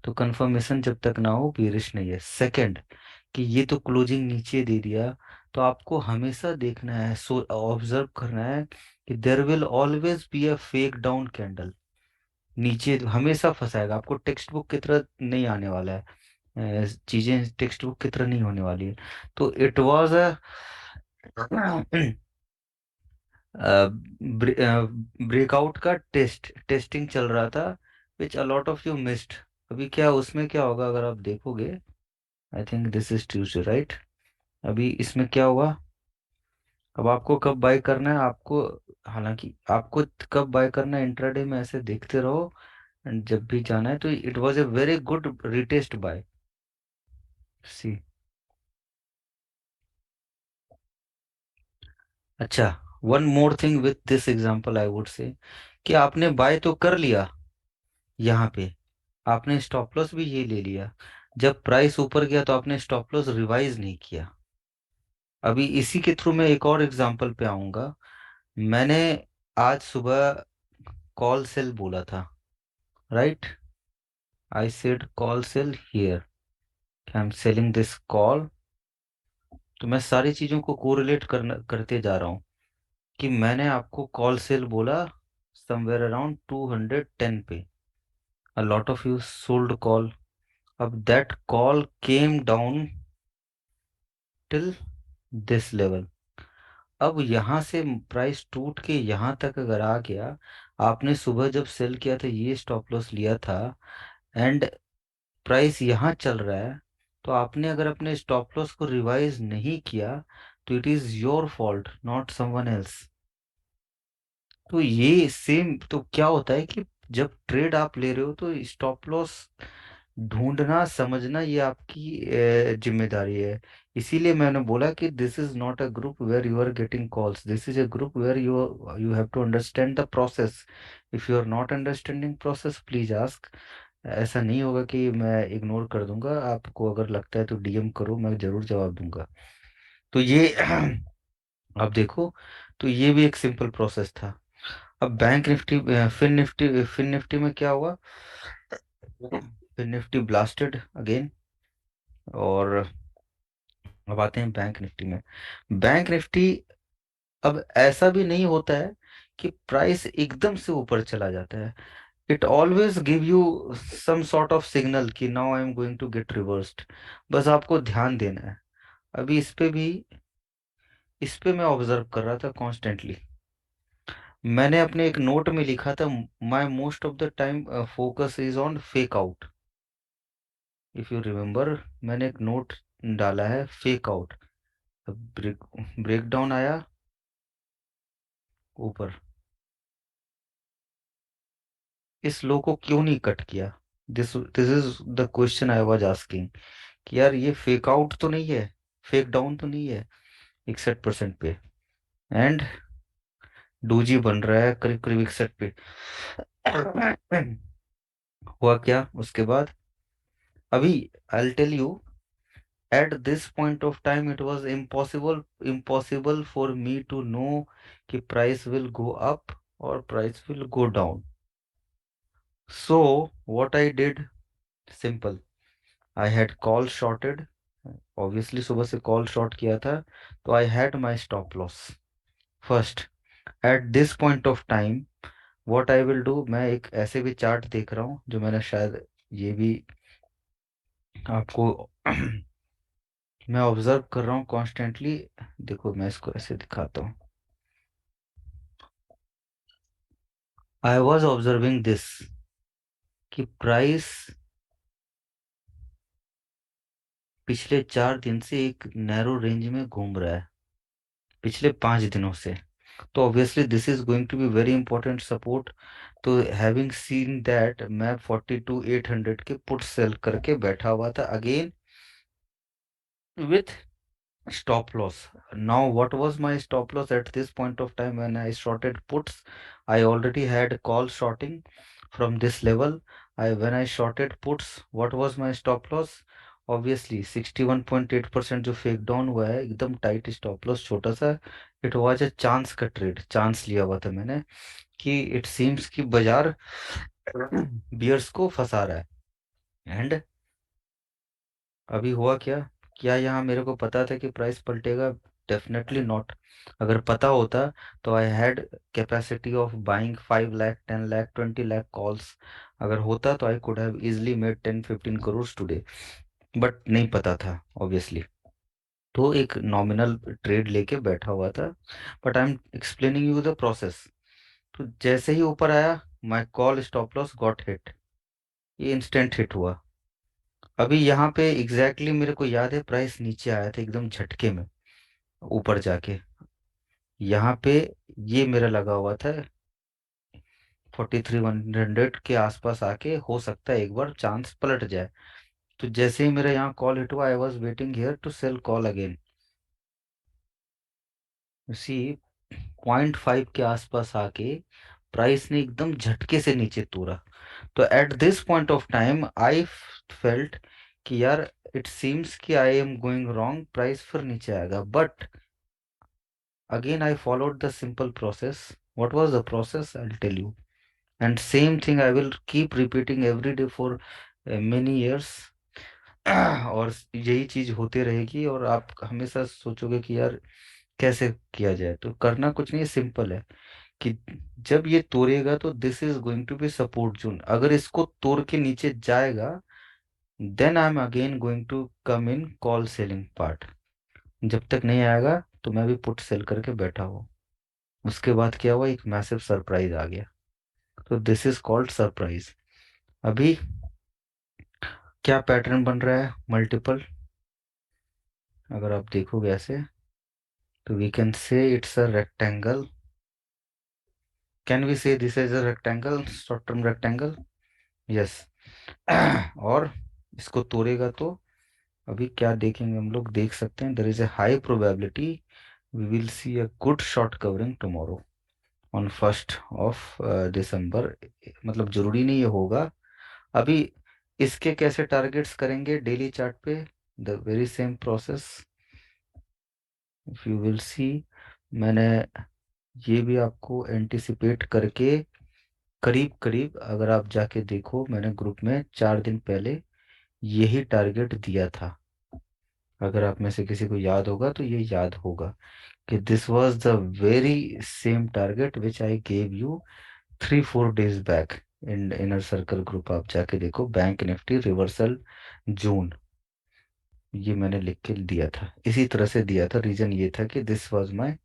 तो कंफर्मेशन जब तक ना हो, बेरिश नहीं है। सेकंड, कि ये तो क्लोजिंग नीचे दे दिया, तो आपको हमेशा देखना है, सो ऑब्जर्व करना है कि there will always be a fake down candle. नीचे हमेशा फंसाएगा आपको, टेक्स्ट बुक की तरह नहीं आने वाला है। चीजें टेक्स्ट बुक की तरह नहीं होने वाली है। तो इट वाज अ ब्रेकआउट का टेस्टिंग चल रहा था, which a lot of you missed. अभी क्या उसमें क्या होगा अगर आप देखोगे, I think this is Tuesday right. अभी इसमें क्या हुआ, अब आपको कब बाय करना है आपको, हालांकि आपको कब बाय करना है, इंट्राडे में ऐसे देखते रहो, एंड जब भी जाना है तो it was a very good retest by. See, अच्छा, one more thing with this example I would say, कि आपने बाय तो कर लिया यहाँ पे, आपने स्टॉप लॉस भी ये ले लिया, जब प्राइस ऊपर गया तो आपने स्टॉप लॉस रिवाइज नहीं किया। अभी इसी के थ्रू मैं एक और एग्जांपल पे आऊंगा। मैंने आज सुबह कॉल सेल बोला था, right. I said call sell here, I am selling this call. तो मैं सारी चीजों को कोरिलेट करते जा रहा हूँ कि मैंने आपको कॉल सेल बोला समवेयर अराउंड 210 पे, a lot of you sold call. अब that call came down till this level। अब यहाँ से प्राइस टूट के यहाँ तक अगर आ गया, आपने सुबह जब सेल किया था ये स्टॉप लॉस लिया था, एंड प्राइस यहाँ चल रहा है, तो आपने अगर अपने स्टॉप लॉस को रिवाइज नहीं किया, तो it is your fault not someone else. तो ये सेम, तो क्या होता है कि जब ट्रेड आप ले रहे हो तो स्टॉप लॉस ढूंढना समझना ये आपकी जिम्मेदारी है। इसीलिए मैंने बोला कि this is not a group where you are getting calls, this is a group where you you have to understand the process. If you are not understanding process, please ask. ऐसा नहीं होगा कि मैं इग्नोर कर दूंगा, आपको अगर लगता है तो डीएम करो, मैं जरूर जवाब दूंगा। तो ये आप देखो, तो ये भी एक सिंपल प्रोसेस था। अब बैंक निफ्टी, फिन निफ्टी में क्या हुआ, फिन निफ्टी ब्लास्टेड अगेन। और अब आते हैं बैंक निफ्टी में। बैंक निफ्टी, अब ऐसा भी नहीं होता है कि प्राइस एकदम से ऊपर चला जाता है। It always give you some sort of signal कि now I am going to get reversed. बस आपको ध्यान देना है। अभी इस पे मैं ऑब्जर्व कर रहा था कॉन्स्टेंटली। मैंने अपने एक नोट में लिखा था, my most of the time focus is on fake out. If you remember, मैंने एक नोट डाला है, fake out. Break break down आया ऊपर, इस लो को क्यों नहीं कट किया, this this is the question I was asking, कि यार ये फेक आउट तो नहीं है, फेक डाउन तो नहीं है 61% पे, एंड डोजी बन रहा है करीब करीब 61 पे। हुआ क्या उसके बाद, अभी I tell you, at this point of time it was impossible for me to know कि price will go up or price will go down. So what I did, simple, I had call shorted, obviously सुबह से call short किया था, तो I had my stop loss first। At this point of time what I will do, मैं एक ऐसे भी चार्ट देख रहा हूँ जो मैंने शायद ये भी आपको मैं ऑब्जर्व कर रहा हूँ कॉन्स्टेंटली। देखो मैं इसको ऐसे दिखाता हूँ, आई वॉज ऑब्जर्विंग दिस, कि प्राइस पिछले 4 दिन से एक नैरो रेंज में घूम रहा है, पिछले 5 दिनों से। तो obviously this is going to be very important support. तो हैविंग सीन दैट, मैं 42,800 के पुट सेल करके बैठा हुआ था again, with stop loss. Now, what was my stop loss at this point of time when I shorted puts? I already had call shorting from this level. I when I shorted puts, what was my stop loss? Obviously 61.8% जो फेक डाउन हुआ है, एकदम टाइट स्टॉप लॉस छोटा सा. इट वाज अ चांस का ट्रेड, चांस लिया हुआ था मैंने कि इट सीम्स कि बाजार बियर्स को फंसा रहा है. एंड अभी हुआ क्या? क्या यहाँ मेरे को पता था कि प्राइस पलटेगा? Definitely not. अगर पता होता तो I had capacity of buying 5 lakh, 10 lakh, 20 lakh calls. अगर होता तो I could have easily made 10-15 crore today. But नहीं पता था ऑब्वियसली. तो एक नॉमिनल ट्रेड लेके बैठा हुआ था. But I am explaining you the process. तो जैसे ही ऊपर आया, my call stop loss got hit. ये इंस्टेंट हिट हुआ. अभी यहाँ पे एग्जैक्टली exactly मेरे को याद है प्राइस नीचे आया था एकदम झटके में, ऊपर जाके यहाँ पे ये मेरा लगा हुआ था 43,100 के आसपास आके, हो सकता है एक बार चांस पलट जाए. तो जैसे ही मेरा यहाँ कॉल हिट हुआ, I was waiting here to sell call again. See 0.5 के आसपास आके प्राइस ने एकदम झटके से नीचे तोड़ा. तो eight this point of time I felt कि यार इट सीम्स कि आई एम गोइंग रॉन्ग, प्राइस फिर नीचे आएगा. But again I followed the simple process. What was the process? I'll tell you. And same thing I will keep repeating every day for many years. और यही चीज होती रहेगी और आप हमेशा सोचोगे कि यार कैसे किया जाए. तो करना कुछ नहीं, सिंपल है कि जब ये तोड़ेगा तो this is going to be support zone. अगर इसको तोड़ के नीचे जाएगा, then I am again going to come in call selling part. जब तक नहीं आएगा तो मैं भी पुट सेल करके बैठा हूँ. उसके बाद क्या हुआ, एक मैसिव सरप्राइज आ गया. तो दिस इज कॉल्ड सरप्राइज. अभी क्या पैटर्न बन रहा है, मल्टीपल. अगर आप देखोगे ऐसे तो we can say it's a rectangle. Can we say this is a rectangle, short term rectangle? Yes. और इसको तोड़ेगा तो अभी क्या देखेंगे हम लोग, देख सकते हैं there is a high probability we will see a good short covering tomorrow on 1 December. मतलब जरूरी नहीं ये होगा. अभी इसके कैसे टारगेट्स करेंगे डेली चार्ट पे? The very same process. If you will see, मैंने ये भी आपको एंटिसिपेट करके करीब करीब, अगर आप जाके देखो, मैंने ग्रुप में 4 दिन पहले यही टारगेट दिया था. अगर आप में से किसी को याद होगा तो ये याद होगा कि this was the very same target which I gave you 3-4 days back in inner circle group. आप जाके देखो, बैंक निफ्टी रिवर्सल जून, ये मैंने लिख के दिया था, इसी तरह से दिया था. रीजन ये था कि दिस वाज माय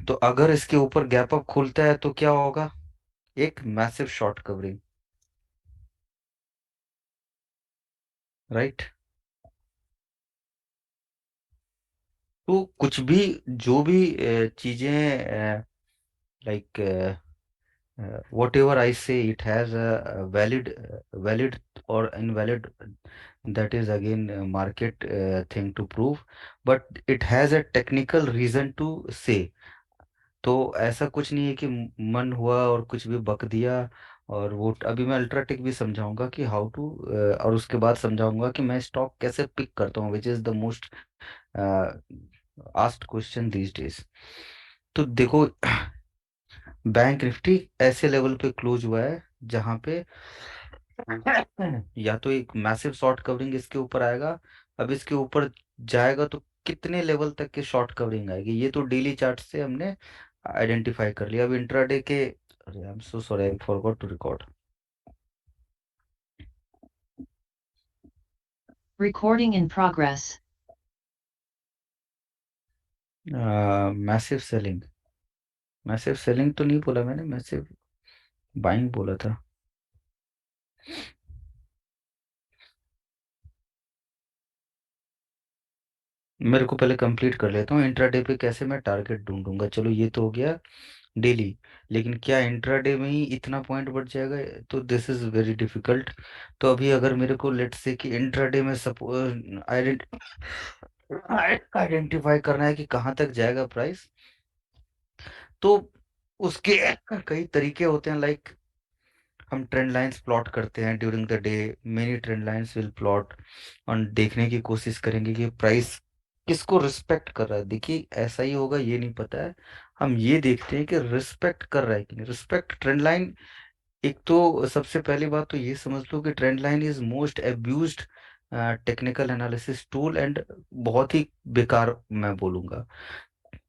तो अगर इसके ऊपर गैप अप खुलता है तो क्या होगा, एक मैसिव शॉर्ट कवरिंग. राइट. तो कुछ भी, जो भी चीजें, लाइक वॉट एवर आई से, इट हैज अ वैलिड और invalid, that is again a market thing to prove, but it has a technical reason to say. तो ऐसा कुछ नहीं है कि मन हुआ और कुछ भी बक दिया. और वो अभी मैं अल्ट्राटेक भी समझाऊंगा कि हाउ टू, और उसके बाद समझाऊंगा कि मैं स्टॉक कैसे पिक करता हूँ, which is the most asked question these days. तो देखो, बैंक निफ्टी ऐसे लेवल पे क्लोज हुआ है जहां पे या तो एक मैसिव शॉर्ट कवरिंग इसके ऊपर आएगा. अब इसके ऊपर जाएगा तो कितने लेवल तक की शॉर्ट कवरिंग आएगी, ये तो डेली चार्ट से हमने आइडेंटिफाई कर लिया. अब इंट्राडे के, अरे I am so sorry, I forgot to record. Recording in progress. Massive selling, massive selling तो नहीं बोला मैंने, मैसिव बाइंग बोला था. मेरे को पहले कंप्लीट कर लेता हूँ इंट्राडे पे कैसे मैं टारगेट ढूंढूंगा. चलो ये तो हो गया डेली. लेकिन क्या इंट्राडे में ही इतना पॉइंट बढ़ जाएगा? तो दिस इज वेरी डिफिकल्ट. तो अभी अगर मेरे को लेट्स से कि इंट्राडे में सपोज आइडेंटिफाई करना है कि कहाँ तक जाएगा प्राइस। तो उसके कई तरीके होते हैं, लाइक हम ट्रेंड लाइंस प्लॉट करते हैं during the day. Many trend lines will plot और देखने की कोशिश करेंगे कि प्राइस किसको रिस्पेक्ट कर रहा है। देखिए ऐसा ही होगा ये नहीं पता है, हम ये देखते हैं कि रिस्पेक्ट कर रहा है कि नहीं। रिस्पेक्ट ट्रेंड लाइन, एक तो सबसे पहली बात तो ये समझ लो कि trend line is most abused technical analysis tool and बहुत ही बेकार मैं बोलूंगा।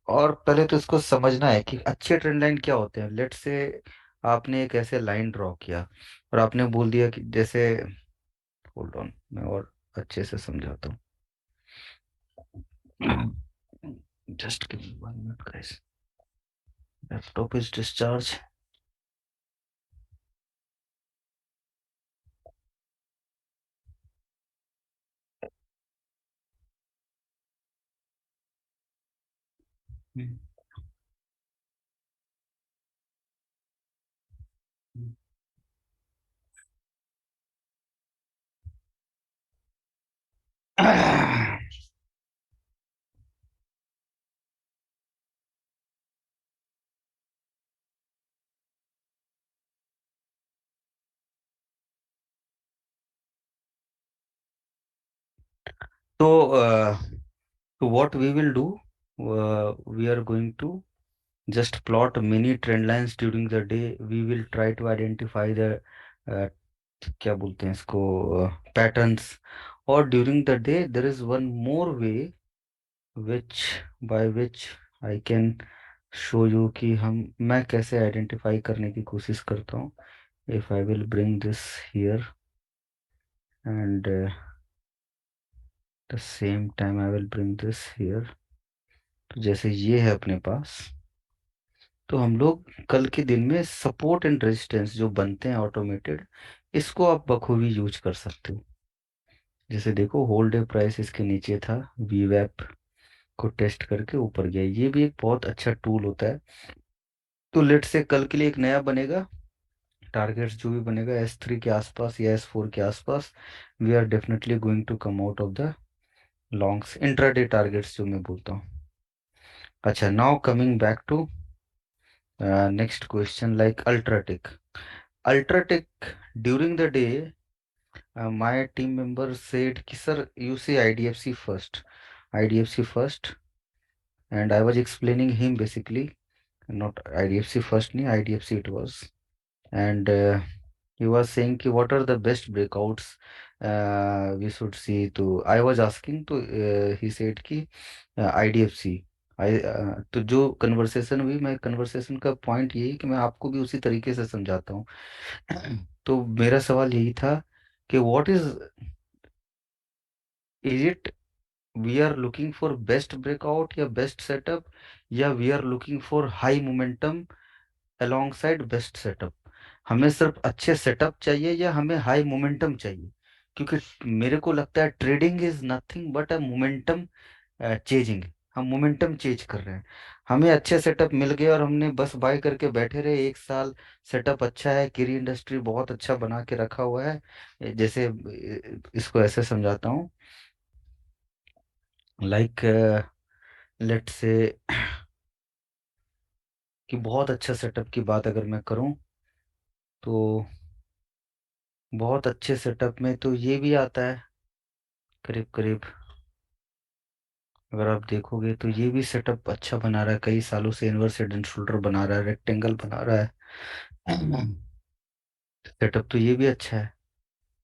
और पहले तो इसको समझना है कि अच्छे ट्रेंड लाइन क्या होते हैं। लेट से आपने एक ऐसे लाइन ड्रॉ किया और आपने बोल दिया कि जैसे, होल्ड ऑन मैं और अच्छे से समझाता हूँ। Just give me 1 minute guys, laptop is discharge. तो what we will do, we are going to just plot many trend lines during the day. We will try to identify the uh, क्या बोलते हैं इसको, पैटर्न्स। और during the day there is one more way which bye which I can show you कि हम मैं कैसे आइडेंटिफाई करने की कोशिश करता हूँ। If I will bring this here and the same time I will bring this here. तो जैसे ये है अपने पास, तो हम लोग कल के दिन में सपोर्ट एंड रेजिस्टेंस जो बनते हैं ऑटोमेटेड, इसको आप बखूबी यूज कर सकते हो। जैसे देखो होल्ड डे प्राइस इसके नीचे था, वीवैप को टेस्ट करके ऊपर गया। ये भी एक बहुत अच्छा टूल होता है। तो लेट से कल के लिए एक नया बनेगा, टारगेट्स जो भी बनेगा S3 के आसपास या S4 के आसपास, we are definitely going to come out of the longs intraday targets जो मैं बोलता हूँ। अच्छा, now coming back to next question, like UltraTech. UltraTech during the day, my team member said ki sir you say IDFC first, IDFC first, and I was explaining him basically, not IDFC first nahi, IDFC it was, and he was saying ki what are the best breakouts we should see, to I was asking to he said ki IDFC। तो जो कन्वर्सेशन हुई, मैं कन्वर्सेशन का पॉइंट यही कि मैं आपको भी उसी तरीके से समझाता हूँ। तो मेरा सवाल यही था कि what is it, we are looking for best breakout या बेस्ट सेटअप, या we are looking for high momentum along side best setup. हमें सिर्फ अच्छे सेटअप चाहिए या हमें हाई मोमेंटम चाहिए? क्योंकि मेरे को लगता है trading is nothing but a momentum chasing. हम मोमेंटम चेंज कर रहे हैं। हमें अच्छे सेटअप मिल गए और हमने बस बाय करके बैठे रहे 1 साल। सेटअप अच्छा है, किरी इंडस्ट्री बहुत अच्छा बना के रखा हुआ है। जैसे इसको ऐसे समझाता हूँ, लाइक लेट से कि बहुत अच्छा सेटअप की बात अगर मैं करूं, तो बहुत अच्छे सेटअप में तो ये भी आता है करीब करीब। अगर आप देखोगे तो ये भी सेटअप अच्छा बना रहा है, कई सालों से इनवर्स हेड एंड शोल्डर बना रहा है, रेक्टेंगल बना रहा है। सेटअप तो ये भी अच्छा है,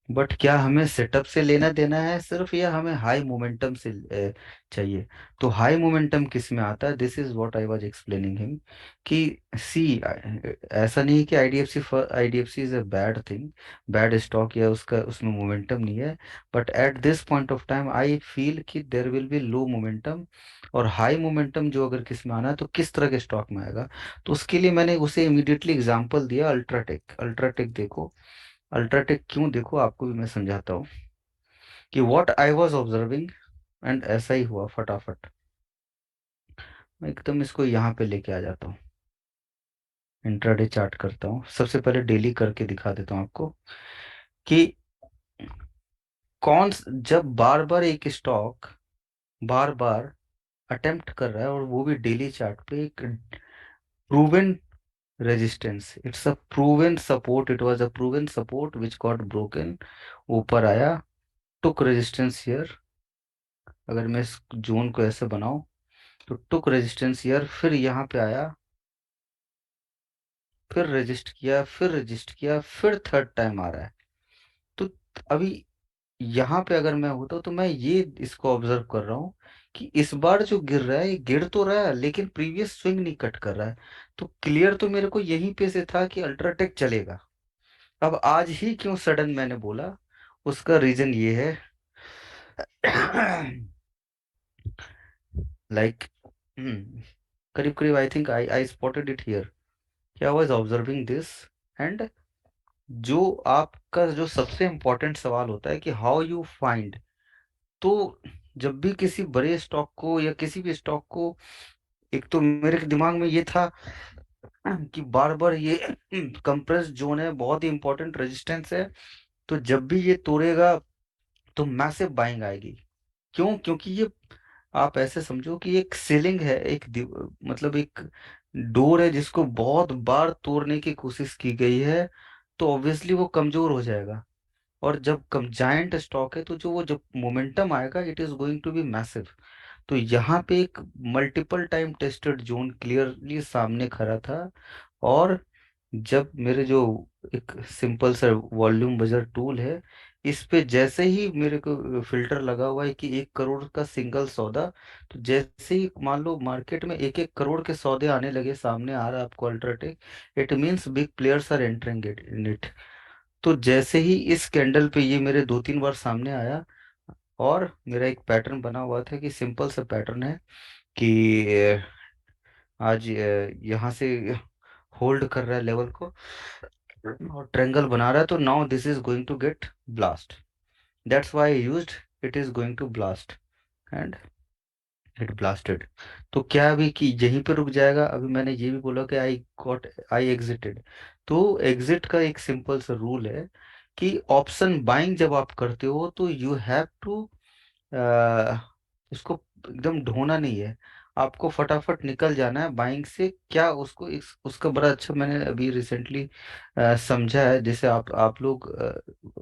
बट क्या हमें सेटअप से लेना देना है सिर्फ, या हमें हाई मोमेंटम से चाहिए? तो हाई मोमेंटम किस में आता है, this is what I was explaining him कि सी, ऐसा नहीं है कि IDFC IDFC is a bad thing, bad stock या उसका उसमें मोमेंटम नहीं है। But at this point of time I feel कि there will be low momentum, और हाई मोमेंटम जो अगर किस में आना है तो किस तरह के स्टॉक में आएगा। तो उसके लिए मैंने उसे इमीडिएटली एग्जांपल दिया, अल्ट्राटेक। अल्ट्राटेक देखो, अल्ट्राटेक क्यों देखो आपको भी मैं समझाता हूँ कि what I was observing, and ऐसा ही हुआ फटाफट। मैं एकदम इसको यहाँ पे लेके आ जाता हूँ, इंट्राडे चार्ट करता हूँ, सबसे पहले डेली करके दिखा देता हूँ आपको कि जब बार बार एक स्टॉक बार बार अटेम्प्ट कर रहा है, और वो भी डेली चार्ट पे एक proven resistance, it's a proven support, it was a proven support which got broken, ऊपर आया, टुक रेजिस्टेंस हियर, अगर मैं इस जोन को ऐसे बनाऊं तो टुक रेजिस्टेंस हियर, फिर यहाँ पे आया, फिर रजिस्ट किया, फिर रजिस्ट किया, फिर थर्ड टाइम आ रहा है। तो अभी यहाँ पे अगर मैं होता तो मैं ये इसको ऑब्जर्व कर रहा हूँ कि इस बार जो गिर रहा है, ये गिर तो रहा है लेकिन प्रीवियस स्विंग नहीं कट कर रहा है। तो क्लियर तो मेरे को यहीं पे से था कि अल्ट्राटेक चलेगा। अब आज ही क्यों सडन मैंने बोला, उसका रीजन ये है। लाइक करीब करीब आई think I I spotted it here, I was observing this. And जो आपका जो सबसे इम्पोर्टेंट सवाल होता है कि हाउ यू फाइंड, तो जब भी किसी बड़े स्टॉक को या किसी भी स्टॉक को, एक तो मेरे दिमाग में ये था कि बार बार ये कंप्रेस जोन है, बहुत ही इंपॉर्टेंट रेजिस्टेंस है, तो जब भी ये तोड़ेगा तो मैसिव बाइंग आएगी। क्यों? क्योंकि ये, आप ऐसे समझो कि एक सीलिंग है, मतलब एक डोर है जिसको बहुत बार तोड़ने की कोशिश की गई है, तो ऑब्वियसली वो कमजोर हो जाएगा। और जब कम जायंट स्टॉक है तो जो वो जब मोमेंटम आएगा, it is going to be massive. तो यहाँ पे एक multiple time tested zone clearly सामने खड़ा था। और जब मेरे जो एक सिंपल सा वॉल्यूम बजर टूल है, इस पे जैसे ही मेरे को फिल्टर लगा हुआ है कि 1 करोड़ का सिंगल सौदा, तो जैसे ही मान लो मार्केट में 1-1 करोड़ के सौदे आने लगे, सामने आ रहा है आपको UltraTech, it means big players are entering it in it. तो जैसे ही इस कैंडल पे ये मेरे 2-3 बार सामने आया, और मेरा एक पैटर्न बना हुआ था कि सिंपल सा पैटर्न है कि आज यहाँ से होल्ड कर रहा है लेवल को और ट्रायंगल बना रहा है, तो now this is going to get blast, that's why I used, it is going to blast, and it blasted. तो क्या अभी कि यहीं पे रुक जाएगा? अभी मैंने ये भी बोला कि आई एग्जिटेड। तो एग्जिट का एक सिंपल सा रूल है कि ऑप्शन बाइंग जब आप करते हो तो यू हैव टू, उसको एकदम ढोना नहीं है, आपको फटाफट निकल जाना है बाइंग से। क्या उसको उसका बड़ा अच्छा मैंने अभी रिसेंटली समझा है, जैसे आप लोग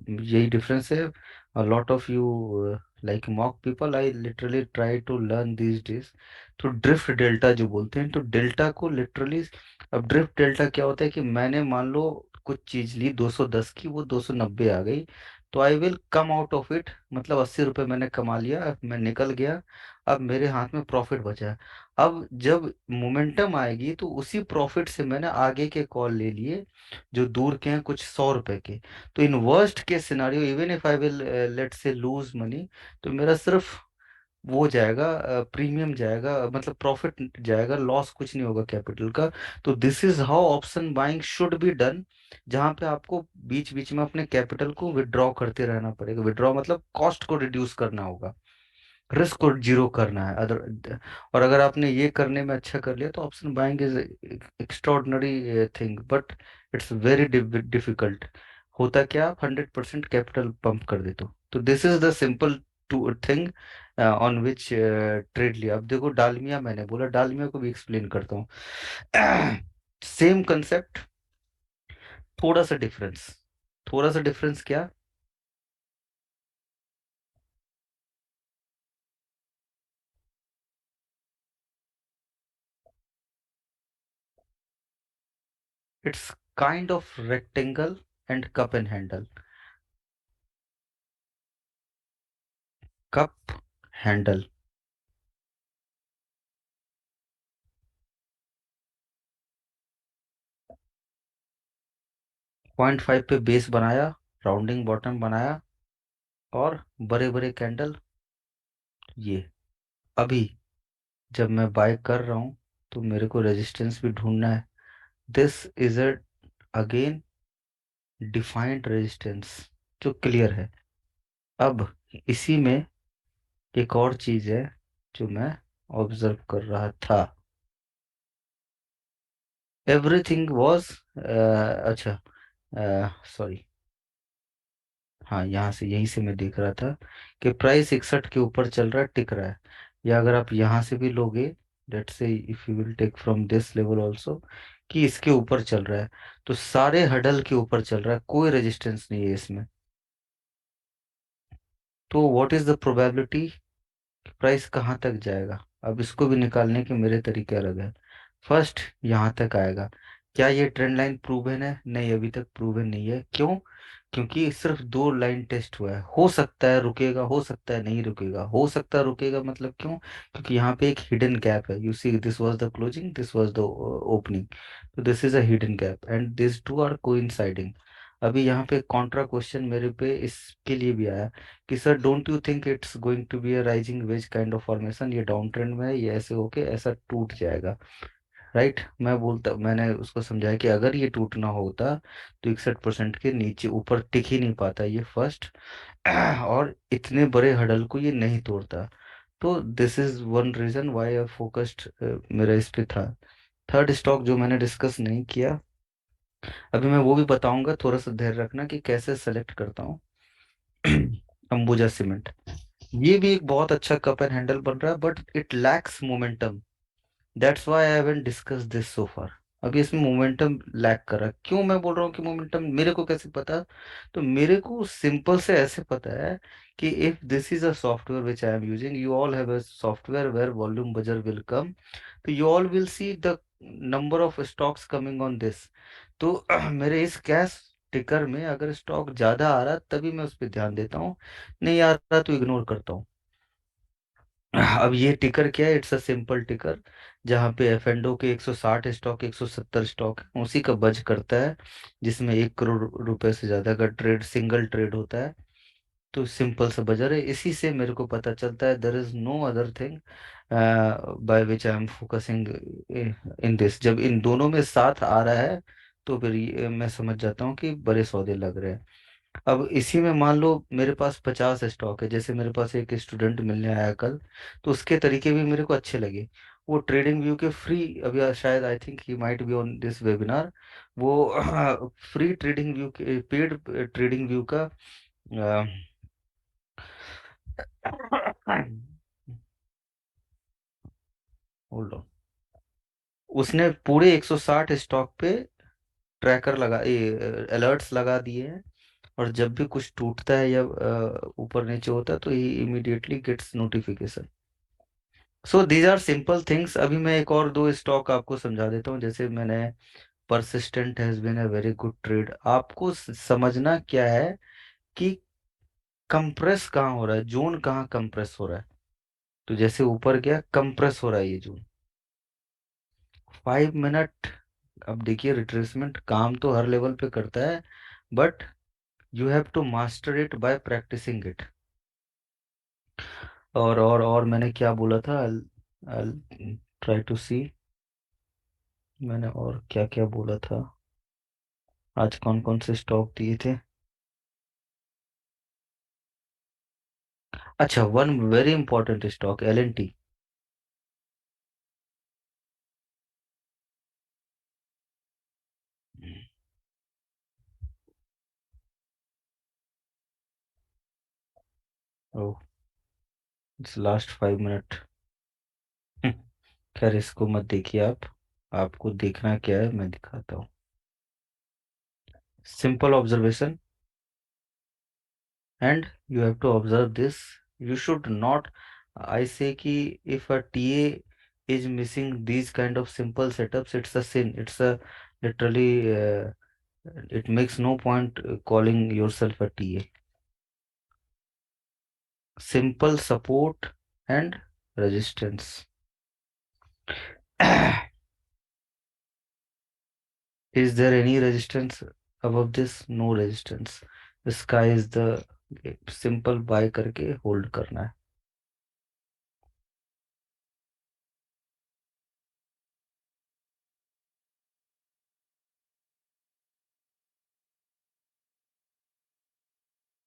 यही डिफरेंस है, lot of you like mock people, I literally try to learn these days. तो ड्रिफ्ट डेल्टा जो बोलते हैं, तो डेल्टा को लिटरली, अब ड्रिफ्ट डेल्टा क्या होता है कि मैंने मान लो कुछ चीज ली 210 की, वो 290 आ गई, तो I will come out of it, मतलब 80 रुपये मैंने कमा लिया, अब मैं निकल गया, अब मेरे हाथ में प्रॉफिट बचा है। अब जब मोमेंटम आएगी तो उसी प्रॉफिट से मैंने आगे के कॉल ले लिए जो दूर के हैं, कुछ 100 रुपए के। तो in worst case scenario, even if I will let से लूज मनी, तो मेरा सिर्फ वो जाएगा, प्रीमियम जाएगा, मतलब प्रॉफिट जाएगा, लॉस कुछ नहीं होगा कैपिटल का। तो this is how option buying should be done, जहां पे आपको बीच बीच में अपने कैपिटल को विड्रॉ करते रहना पड़ेगा, विड्रॉ मतलब कॉस्ट को रिड्यूस करना होगा, रिस्क को जीरो करना है अदर। और अगर आपने ये करने में अच्छा कर लिया तो option buying is extraordinary thing, but it's very difficult. होता क्या, आप 100% कैपिटल पंप कर देते हो। तो this is the simple two thing on which trade लिया। अब देखो डालमिया, मैंने बोला डालमिया को भी एक्सप्लेन करता हूँ। सेम कंसेप्ट, थोड़ा सा डिफरेंस, थोड़ा सा डिफरेंस क्या, it's kind of rectangle and cup and handle. Cup handle 0.5 पे बेस बनाया, राउंडिंग बॉटम बनाया, और बड़े बड़े कैंडल ये। अभी जब मैं बाय कर रहा हूँ तो मेरे को रेजिस्टेंस भी ढूंढना है। This is a again defined resistance जो क्लियर है। अब इसी में एक और चीज है जो मैं ऑब्जर्व कर रहा था, एवरीथिंग वॉज, अच्छा, सॉरी, हाँ यहाँ से, यहीं से मैं देख रहा था कि प्राइस 61 के ऊपर चल रहा है, टिक रहा है। या अगर आप यहाँ से भी लोगे, let's say if you will take from this level also, कि इसके ऊपर चल रहा है, तो सारे हडल के ऊपर चल रहा है, कोई रेजिस्टेंस नहीं है इसमें, तो what is the probability price कहाँ तक जाएगा? अब इसको भी निकालने के मेरे तरीके अलग है। फर्स्ट, यहाँ तक आएगा। क्या ये ट्रेंड लाइन प्रूवन है? नहीं, अभी तक प्रूवन नहीं है। क्यों? क्योंकि सिर्फ दो लाइन टेस्ट हुआ है। हो सकता है रुकेगा, हो सकता है नहीं रुकेगा, हो सकता है रुकेगा, मतलब क्यों? क्योंकि यहाँ पे एक हिडन गैप है। You see, this was the closing, this was the opening, तो this is a hidden gap and this two are coinciding. अभी यहाँ पे कॉन्ट्रा क्वेश्चन मेरे पे इसके लिए भी आया कि sir don't you think it's going to be a rising wedge kind of formation, ये डाउन ट्रेंड में है, ये ऐसे होके ऐसा टूट जाएगा, राइट? मैंने उसको समझाया कि अगर ये टूटना होता तो 61% के नीचे ऊपर टिक ही नहीं पाता ये, फर्स्ट। और इतने बड़े हडल को ये नहीं तोड़ता। तो this is one reason why I focused, मेरा इस पे था। थर्ड स्टॉक जो मैंने डिस्कस नहीं किया, अभी मैं वो भी बताऊंगा, थोड़ा सा धैर्य रखना कि कैसे सेलेक्ट करता हूँ। अंबुजा सीमेंट, ये भी एक बहुत अच्छा कप एंड हैंडल बन रहा है, but it lacks momentum. That's why I haven't discuss this so far. अभी इसमें मोमेंटम लैक कर रहा है। क्यों मैं बोल रहा हूँ कि मोमेंटम, मेरे को कैसे पता? तो मेरे को सिंपल से ऐसे पता है कि if this is a software which I am using, you all have a software where volume buzzer will come, तो you all will see the number of stocks coming on this. तो मेरे इस कैश टिकर में अगर स्टॉक ज्यादा आ रहा तभी मैं उस पर ध्यान देता हूँ, नहीं आ रहा तो इग्नोर करता हूँ। अब ये टिकर क्या है? इट्स अ सिंपल टिकर, जहाँ पे एफएनडो के 160 स्टॉक, 170 स्टॉक है, उसी का बज करता है, जिसमें 1 करोड़ रुपए से ज्यादा का ट्रेड, सिंगल ट्रेड होता है। तो सिंपल सा बजर है, इसी से मेरे को पता चलता है। There is no other thing by which I am focusing in this. जब इन दोनों में साथ आ रहा है तो फिर मैं समझ जाता हूँ कि बड़े सौदे लग रहे हैं। अब इसी में मान लो मेरे पास 50 स्टॉक है, जैसे मेरे पास एक स्टूडेंट मिलने आया कल, तो उसके तरीके भी मेरे को अच्छे लगे। वो ट्रेडिंग व्यू के फ्री, अभी शायद I think he might be on this webinar, वो फ्री ट्रेडिंग व्यू के, पेड ट्रेडिंग व्यू का, होल्ड ऑन, उसने पूरे 160 स्टॉक पे ट्रैकर लगा, ये अलर्ट्स लगा दिए हैं। और जब भी कुछ टूटता है या ऊपर नीचे होता है तो ही immediately gets notification. So these are simple things. अभी मैं एक और दो स्टॉक आपको समझा देता हूँ। जैसे मैंने, Persistent has been a very good trade. आपको समझना क्या है कि कंप्रेस कहाँ हो रहा है, जोन कहाँ कंप्रेस हो रहा है। तो जैसे ऊपर गया, कंप्रेस हो रहा है ये जोन, 5 मिनट। अब देखिए, रिट्रेसमेंट काम तो हर लेवल पे करता है, but you have to master it by practising it. और मैंने क्या बोला था? ट्राई टू सी, मैंने और क्या क्या बोला था, आज कौन कौन से स्टॉक दिए थे? अच्छा, one very important stock, L N T. Oh, it's last 5 minute. खैर, इसको मत देखिए आप, आपको देखना क्या है मैं दिखाता हूँ। Simple observation, and you have to observe this. You should not, I say कि if a TA is missing these kind of simple setups, it's a sin, it's a literally, it makes no point calling yourself a TA. Simple support and resistance. Is there any resistance above this? No resistance. The sky is the, simple buy करके hold करना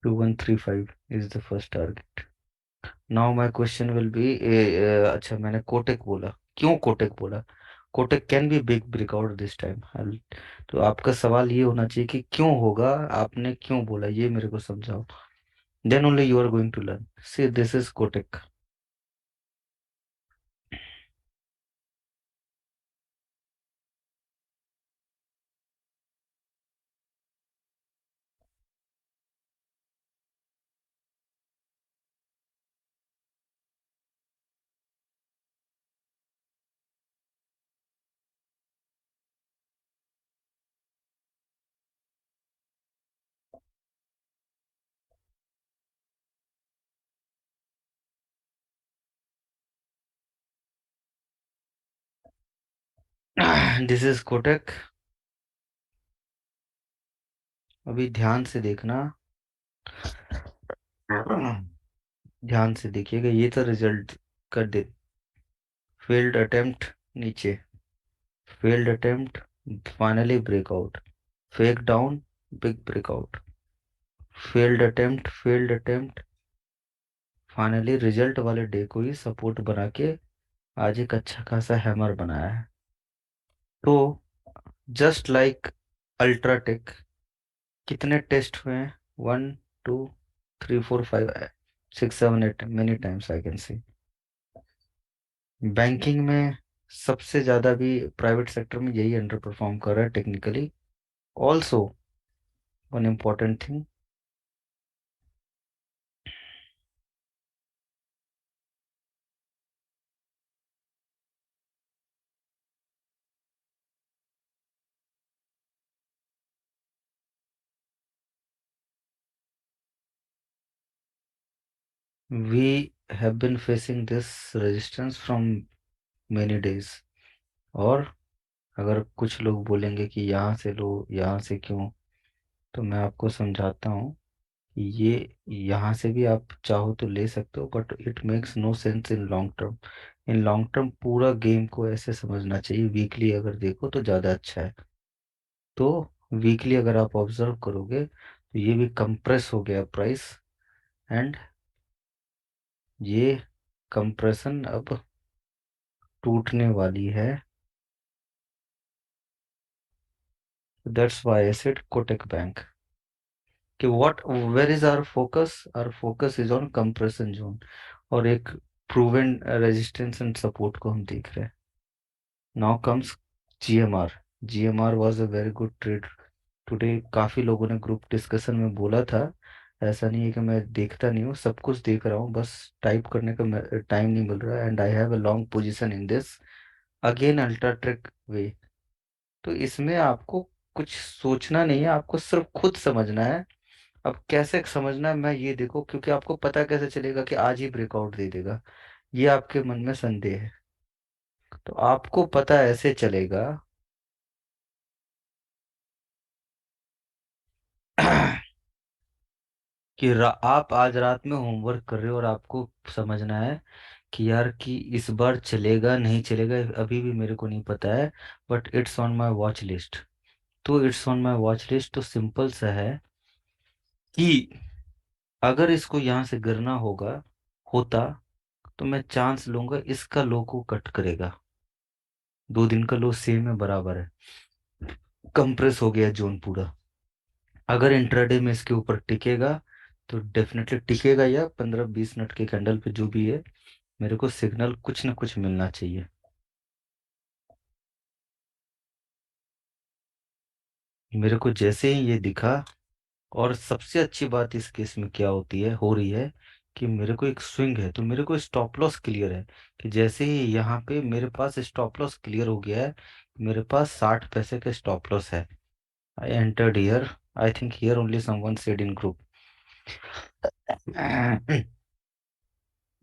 2135 is the first target. Now my question will be, अच्छा मैंने कोटेक बोला, क्यों कोटेक बोला? Kotak can be big breakout this time. तो आपका सवाल ये होना चाहिए कि क्यों होगा, आपने क्यों बोला, ये मेरे को समझाओ। Then only you are going to learn. See, this is Kotak. This is Kotak. अभी ध्यान से देखना, ध्यान से देखिएगा, ये तो रिजल्ट कर दे। फेल्ड अटेम्प्ट, नीचे, failed attempt, finally breakout, fake down, big breakout, failed attempt, finally result वाले डे को ही सपोर्ट बना के आज एक अच्छा खासा हैमर बनाया है। तो जस्ट लाइक अल्ट्राटेक, कितने टेस्ट हुए हैं? 1 2 3 4 5 6 7 8, many times I can see. Banking में सबसे ज्यादा भी प्राइवेट सेक्टर में यही अंडर परफॉर्म कर रहा है technically. Also one important thing, we have been facing this resistance from many days. और अगर कुछ लोग बोलेंगे कि यहाँ से लो, यहाँ से क्यों, तो मैं आपको समझाता हूँ कि ये यहाँ से भी आप चाहो तो ले सकते हो, but it makes no sense in long term. In long term पूरा गेम को ऐसे समझना चाहिए, वीकली अगर देखो तो ज़्यादा अच्छा है। तो वीकली अगर आप ऑब्जर्व करोगे तो ये भी कंप्रेस हो गया प्राइस, एंड ये कंप्रेशन अब टूटने वाली है। That's why I said Kotak bank कि what, where is our focus is on compression zone, और एक प्रूवन रेजिस्टेंस एंड सपोर्ट को हम देख रहे हैं। Now comes GMR. GMR was a very good trade today. काफी लोगों ने ग्रुप डिस्कशन में बोला था, ऐसा नहीं है कि मैं देखता नहीं हूँ, सब कुछ देख रहा हूँ, बस टाइप करने का टाइम नहीं मिल रहा है। And I have a long position in this, again UltraTech way. तो इसमें आपको कुछ सोचना नहीं है, आपको सिर्फ खुद समझना है। अब कैसे समझना है, मैं ये देखो, क्योंकि आपको पता कैसे चलेगा कि आज ही ब्रेकआउट दे देगा, ये आपके मन में संदेह है। तो आपको पता ऐसे चलेगा कि आप आज रात में होमवर्क कर रहे हो और आपको समझना है कि यार कि इस बार चलेगा नहीं चलेगा, अभी भी मेरे को नहीं पता है, but it's on my watch list. तो it's on my watch list तो सिंपल सा है कि अगर इसको यहाँ से गिरना होता, तो मैं चांस लूंगा इसका लो को कट करेगा। 2 दिन का लो सेम है, बराबर है, कंप्रेस हो गया जोन पूरा। अगर इंट्राडे में इसके ऊपर टिकेगा तो डेफिनेटली टिकेगा, या 15 20 मिनट के कैंडल पे जो भी है, मेरे को सिग्नल कुछ ना कुछ मिलना चाहिए। मेरे को जैसे ही ये दिखा, और सबसे अच्छी बात इस केस में क्या होती है, हो रही है, कि मेरे को एक स्विंग है तो मेरे को स्टॉप लॉस क्लियर है। कि जैसे ही यहाँ पे मेरे पास स्टॉप लॉस क्लियर हो गया है, मेरे पास 60 पैसे का स्टॉप लॉस है। I entered here, I think here only someone said in group,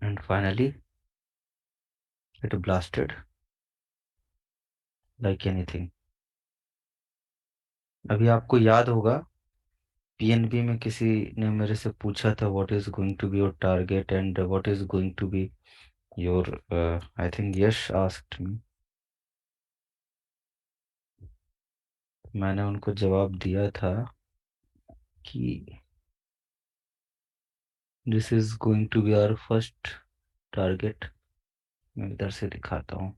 and finally it blasted like anything. अभी आपको याद होगा, पीएनबी में किसी ने मेरे से पूछा था what is going to be your target and what is going to be your, I think Yash asked me. मैंने उनको जवाब दिया था कि this is going to be our first target. मैं इधर से दिखाता हूँ।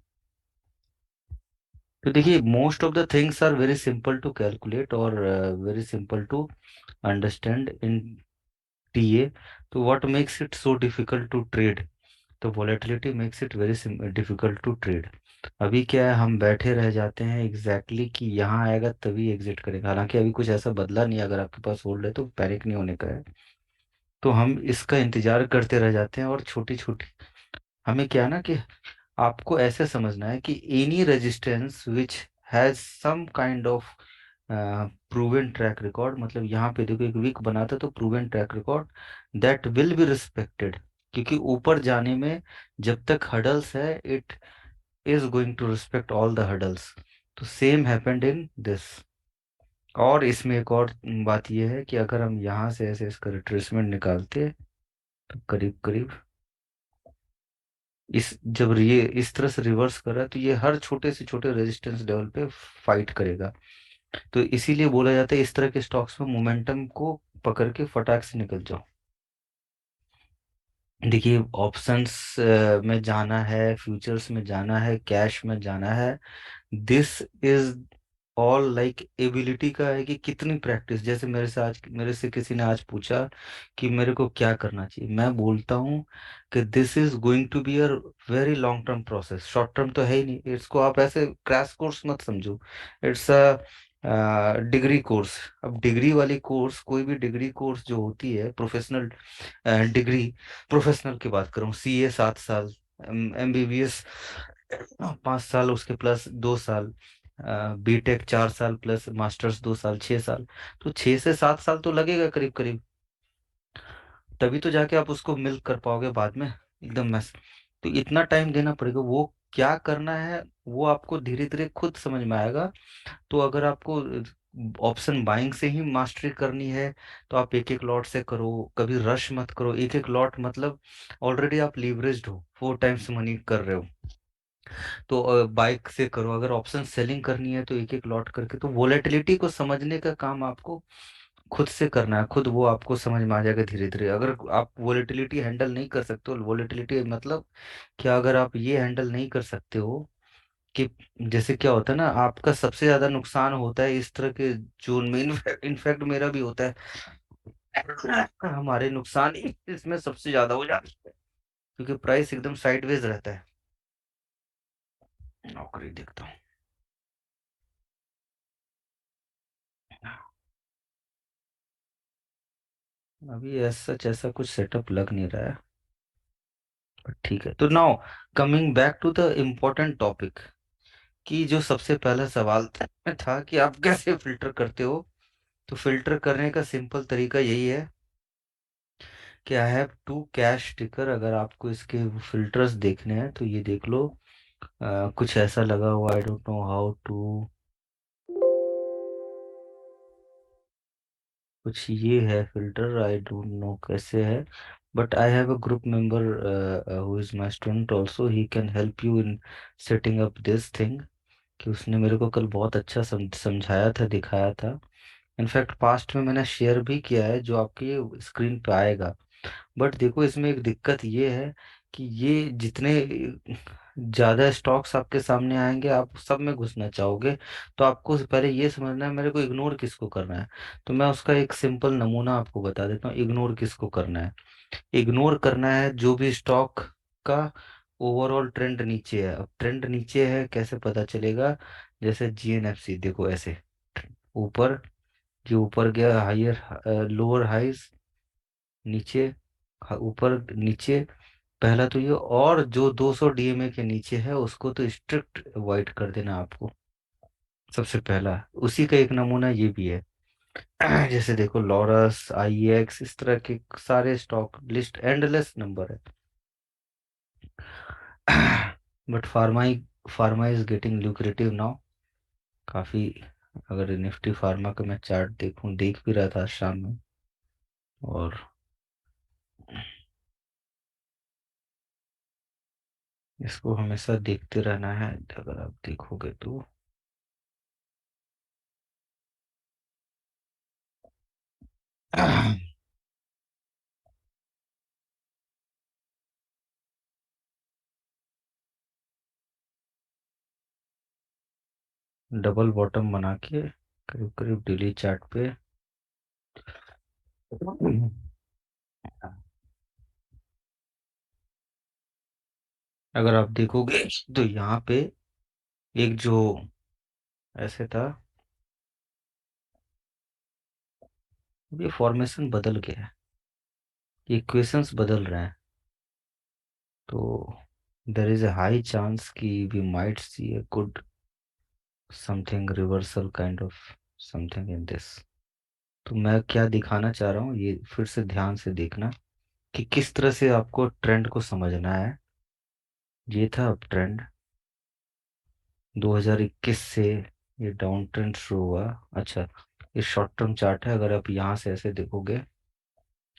तो देखिए, most of the things are very simple to calculate और very simple to understand in TA. तो what makes it so difficult to trade, तो volatility makes it very difficult to trade. अभी क्या है, हम बैठे रह जाते हैं एग्जैक्टली कि यहाँ आएगा तभी एग्जिट करेगा, हालांकि अभी कुछ ऐसा बदला नहीं है, अगर आपके पास होल्ड है तो पैनिक नहीं होने का है। तो हम इसका इंतजार करते रह जाते हैं, और छोटी छोटी, हमें क्या है ना कि आपको ऐसे समझना है कि any resistance which has some kind of proven track record, मतलब यहाँ पे देखो एक वीक बना था तो proven track record, that will be respected. क्योंकि ऊपर जाने में जब तक हडल्स है, it is going to respect all the hurdles. तो सेम हैपेंड इन दिस। और इसमें एक और बात यह है कि अगर हम यहाँ से ऐसे इसका रिट्रेसमेंट निकालते हैं तो करीब करीब इस जब ये इस तरह से रिवर्स कर रहा है तो ये हर छोटे से छोटे रेजिस्टेंस लेवल पे फाइट करेगा। तो इसीलिए बोला जाता है इस तरह के स्टॉक्स में मोमेंटम को पकड़ के फटाक से निकल जाओ। देखिए ऑप्शंस में जाना है, फ्यूचर्स में जाना है, कैश में जाना है, this is all like ability का है कि कितनी प्रैक्टिस। जैसे मेरे से किसी ने आज पूछा कि मेरे को क्या करना चाहिए, मैं बोलता हूँ कि this is going to be a very long term process, short term तो है ही नहीं। इसको आप ऐसे क्रैश कोर्स मत समझो, इट्स अ डिग्री कोर्स। अब डिग्री वाली कोर्स, कोई भी डिग्री कोर्स जो होती है प्रोफेशनल डिग्री, प्रोफेशनल की बात करूँ, सीए 7 साल, एमबीबीएस 5 साल, उसके प्लस 2 साल, बीटेक 4 साल प्लस मास्टर्स 2 साल, 6 साल। तो 6 से 7 साल तो लगेगा करीब करीब, तभी तो जाके आप उसको मिल्क कर पाओगे बाद में एकदम मस्त। तो इतना टाइम देना पड़ेगा, वो क्या करना है वो आपको धीरे धीरे खुद समझ में आएगा। तो अगर आपको ऑप्शन बाइंग से ही मास्टरी करनी है तो आप एक एक लॉट से करो, कभी रश मत करो। एक एक लॉट मतलब ऑलरेडी आप लीवरेज्ड हो, 4 टाइम्स मनी कर रहे हो, तो बाइक से करो। अगर ऑप्शन सेलिंग करनी है तो एक एक लॉट करके। तो वोलेटिलिटी को समझने का काम आपको खुद से करना है, खुद वो आपको समझ में आ जाएगा धीरे धीरे। अगर आप वोलेटिलिटी हैंडल नहीं कर सकते हो, वोलेटिलिटी मतलब क्या, अगर आप ये हैंडल नहीं कर सकते हो कि जैसे क्या होता है ना, आपका सबसे ज्यादा नुकसान होता है इस तरह के जोन में। इनफैक्ट मेरा भी होता है, हमारे नुकसान इसमें सबसे ज्यादा हो जाता है क्योंकि प्राइस एकदम साइडवेज रहता है। नौकरी देखता हूँ अभी ऐसा कुछ सेटअप लग नहीं रहा है, पर ठीक है। तो now coming back to the important topic, कि जो सबसे पहला सवाल था कि आप कैसे फिल्टर करते हो। तो फिल्टर करने का सिंपल तरीका यही है कि आई हैव टू कैश टिकर। अगर आपको इसके फिल्टर्स देखने हैं तो ये देख लो, कुछ ऐसा लगा हुआ, I don't know how to, कुछ ये है फिल्टर, आई डोंट नो कैसे है। But I have a group member who is my student also, he can help you in setting up this thing. कि उसने मेरे को कल बहुत अच्छा समझाया था, दिखाया था। इनफैक्ट पास्ट में मैंने शेयर भी किया है जो आपके स्क्रीन पे आएगा। बट देखो इसमें एक दिक्कत ये है कि ये जितने ज्यादा स्टॉक्स आपके सामने आएंगे आप सब में घुसना चाहोगे। तो आपको पहले ये समझना है मेरे को इग्नोर किसको करना है। तो मैं उसका एक सिंपल नमूना आपको बता देता हूँ, इग्नोर किसको करना है। इग्नोर करना है जो भी स्टॉक का ओवरऑल ट्रेंड नीचे है। अब ट्रेंड नीचे है कैसे पता चलेगा, जैसे जीएनएफसी देखो ऐसे ऊपर, जो ऊपर गया हायर, लोअर हाइज, नीचे, ऊपर नीचे। पहला तो ये, और जो 200 डीएमए के नीचे है उसको तो स्ट्रिक्ट अवॉइड कर देना आपको, सबसे पहला। उसी का एक नमूना ये भी है। जैसे देखो लॉरस, आईएक्स, इस तरह के सारे स्टॉक लिस्ट एंडलेस नंबर है। But pharma is getting lucrative now, काफी। अगर निफ्टी फार्मा का मैं चार्ट देखूं, देख भी रहा था आज शाम में, और इसको हमेशा देखते रहना है अगर आप देखोगे तो। डबल बॉटम बना के करीब करीब डेली चार्ट पे, अगर आप देखोगे तो यहाँ पे एक जो ऐसे था, ये फॉर्मेशन बदल गया है, ये इक्वेशंस बदल रहे हैं। तो there is a high chance कि we might see a good something reversal kind of something in this. तो मैं क्या दिखाना चाह रहा हूँ ये फिर से ध्यान से देखना कि किस तरह से आपको ट्रेंड को समझना है। ये था ट्रेंड, 2021 से ये डाउन ट्रेंड शुरू हुआ। अच्छा, ये शॉर्ट टर्म चार्ट है। अगर आप यहाँ से ऐसे देखोगे,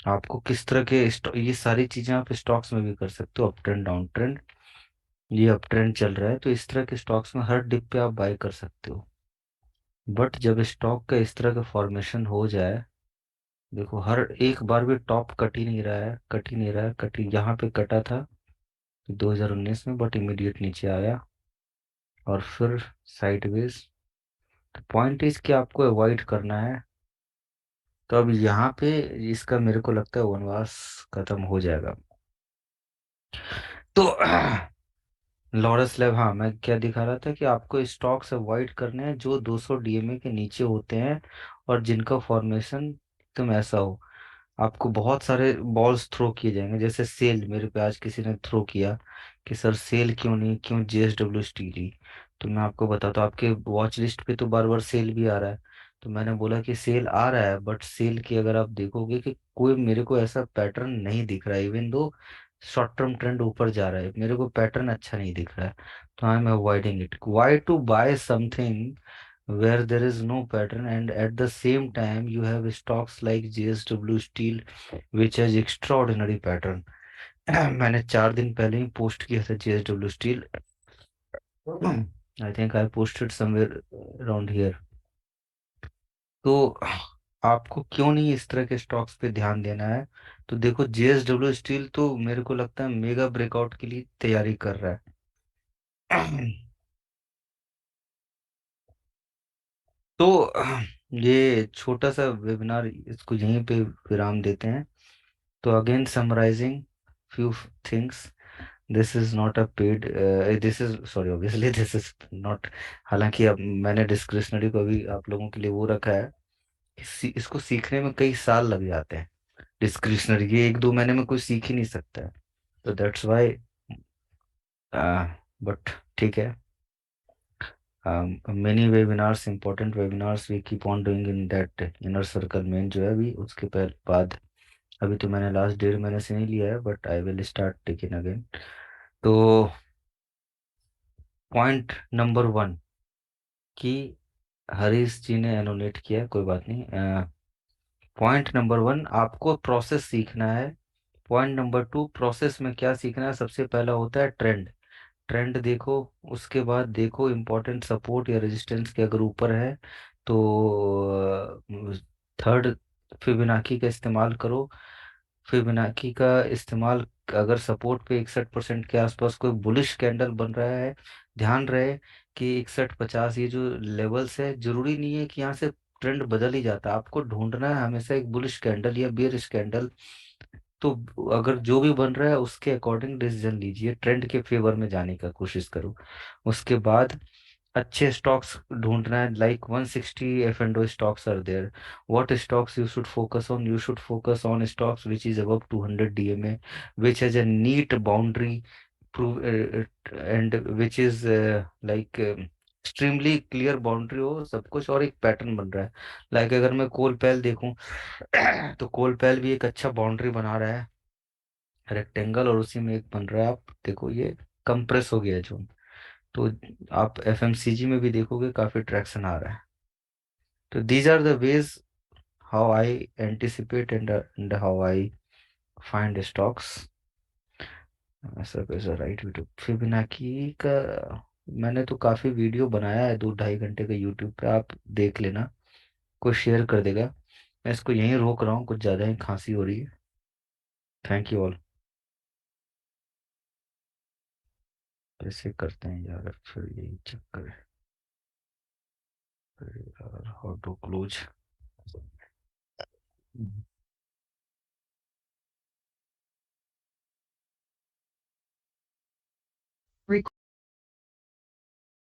आपको किस तरह के ये सारी चीजें आप स्टॉक्स में भी कर सकते हो, अप ट्रेंड डाउन ट्रेंड। ये अप ट्रेंड चल रहा है तो इस तरह के स्टॉक्स में हर डिप पे आप बाय कर सकते हो। बट जब स्टॉक का इस तरह का फॉर्मेशन हो जाए, देखो हर एक बार भी टॉप कट ही नहीं रहा है, कट ही नहीं रहा है, कट ही यहाँ पे कटा था 2019 में, बट इमीडिएट नीचे आया और फिर साइडवेज। पॉइंट इज कि आपको अवॉइड करना है। तो अब यहाँ पे इसका मेरे को लगता है वनवास खत्म हो जाएगा। तो लॉरस लैब, हाँ मैं क्या दिखा रहा था कि आपको स्टॉक्स अवॉइड करने हैं जो 200 डीएमए के नीचे होते हैं और जिनका फॉर्मेशन एकदम ऐसा हो। आपको बहुत सारे बॉल्स थ्रो किए जाएंगे, जैसे सेल मेरे पे आज किसी ने थ्रो किया कि सर सेल क्यों नहीं, क्यों जेएसडब्ल्यू स्टील ही। तो मैं आपको बताता हूँ, आपके वॉच लिस्ट पे तो बार बार सेल भी आ रहा है। तो मैंने बोला कि सेल आ रहा है, बट सेल की अगर आप देखोगे कि कोई मेरे को ऐसा पैटर्न नहीं दिख रहा है, even though short term trend ऊपर जा रहा है, मेरे को पैटर्न अच्छा नहीं दिख रहा है। तो I am avoiding it. Why to buy something where there is no pattern, and at the same time you have stocks like JSW Steel which has extraordinary pattern। मैंने 4 दिन पहले ही पोस्ट किया था JSW Steel। I think I posted somewhere around here. तो आपको क्यों नहीं इस तरह के स्टॉक्स पे ध्यान देना है? तो देखो JSW Steel तो मेरे को लगता है मेगा ब्रेकआउट के लिए तैयारी कर रहा है। तो ये छोटा सा वेबिनार इसको यहीं पे विराम देते हैं। तो again summarising few things, this is not a paid, this is sorry obviously this is not. हालांकि अब मैंने डिस्क्रिशनरी को भी आप लोगों के लिए वो रखा है कि इसको सीखने में कई साल लग जाते हैं। डिस्क्रिशनरी ये 1-2 महीने में कोई सीख ही नहीं सकता है। तो दैट्स वाई, बट ठीक है। Many webinars, important webinars we keep on doing in that inner circle मेन जो है अभी उसके बाद। अभी तो मैंने लास्ट 1.5 महीने से नहीं लिया है, but I will start taking again. तो पॉइंट नंबर 1 कि हरीश जी ने एनोलेट किया, कोई बात नहीं। पॉइंट नंबर 1, आपको प्रोसेस सीखना है। पॉइंट नंबर 2, प्रोसेस में क्या सीखना है? सबसे पहला होता है ट्रेंड। ट्रेंड देखो, उसके बाद देखो इंपॉर्टेंट सपोर्ट या रेजिस्टेंस के अगर ऊपर है तो थर्ड फिबोनाची का इस्तेमाल करो। फिबोनाची का इस्तेमाल, अगर सपोर्ट पे 61% के आसपास कोई बुलिश कैंडल बन रहा है, ध्यान रहे कि 61-50 ये जो लेवल्स है, जरूरी नहीं है कि यहाँ से ट्रेंड बदल ही जाता है। आपको ढूंढना है हमेशा एक बुलिश कैंडल या बेयरिश कैंडल। तो अगर जो भी बन रहा है उसके अकॉर्डिंग डिसीजन लीजिए, ट्रेंड के फेवर में जाने का कोशिश करो। उसके बाद अच्छे स्टॉक्स ढूंढना है, like 160 F and stocks are there. What stocks you should focus on? You should focus on stocks which is above 200 DMA, which has a neat boundary prove and which is like extremely clear boundary हो सब कुछ और एक पैटर्न बन रहा है। लाइक अगर मैं कोल पैल देखूं, तो कोल पैल भी एक अच्छा बाउंड्री बना रहा है, रेक्टेंगल, और उसी में एक बन रहा है, आप देखो ये कंप्रेस हो गया है जोन। तो आप एफएमसीजी में भी देखोगे काफी ट्रैक्शन आ रहा है। तो these are the ways how I anticipate and how I find stocks. ऐसा कैसा राइट वीडियो फिबोनाची का मैंने तो काफी वीडियो बनाया है, 2-2.5 घंटे का यूट्यूब पे, आप देख लेना, कोई शेयर कर देगा। मैं इसको यहीं रोक रहा हूँ, कुछ ज्यादा ही खांसी हो रही है। Thank you all. कैसे करते हैं यार, फिर यही चक्कर है यार, हाउ टू क्लोज।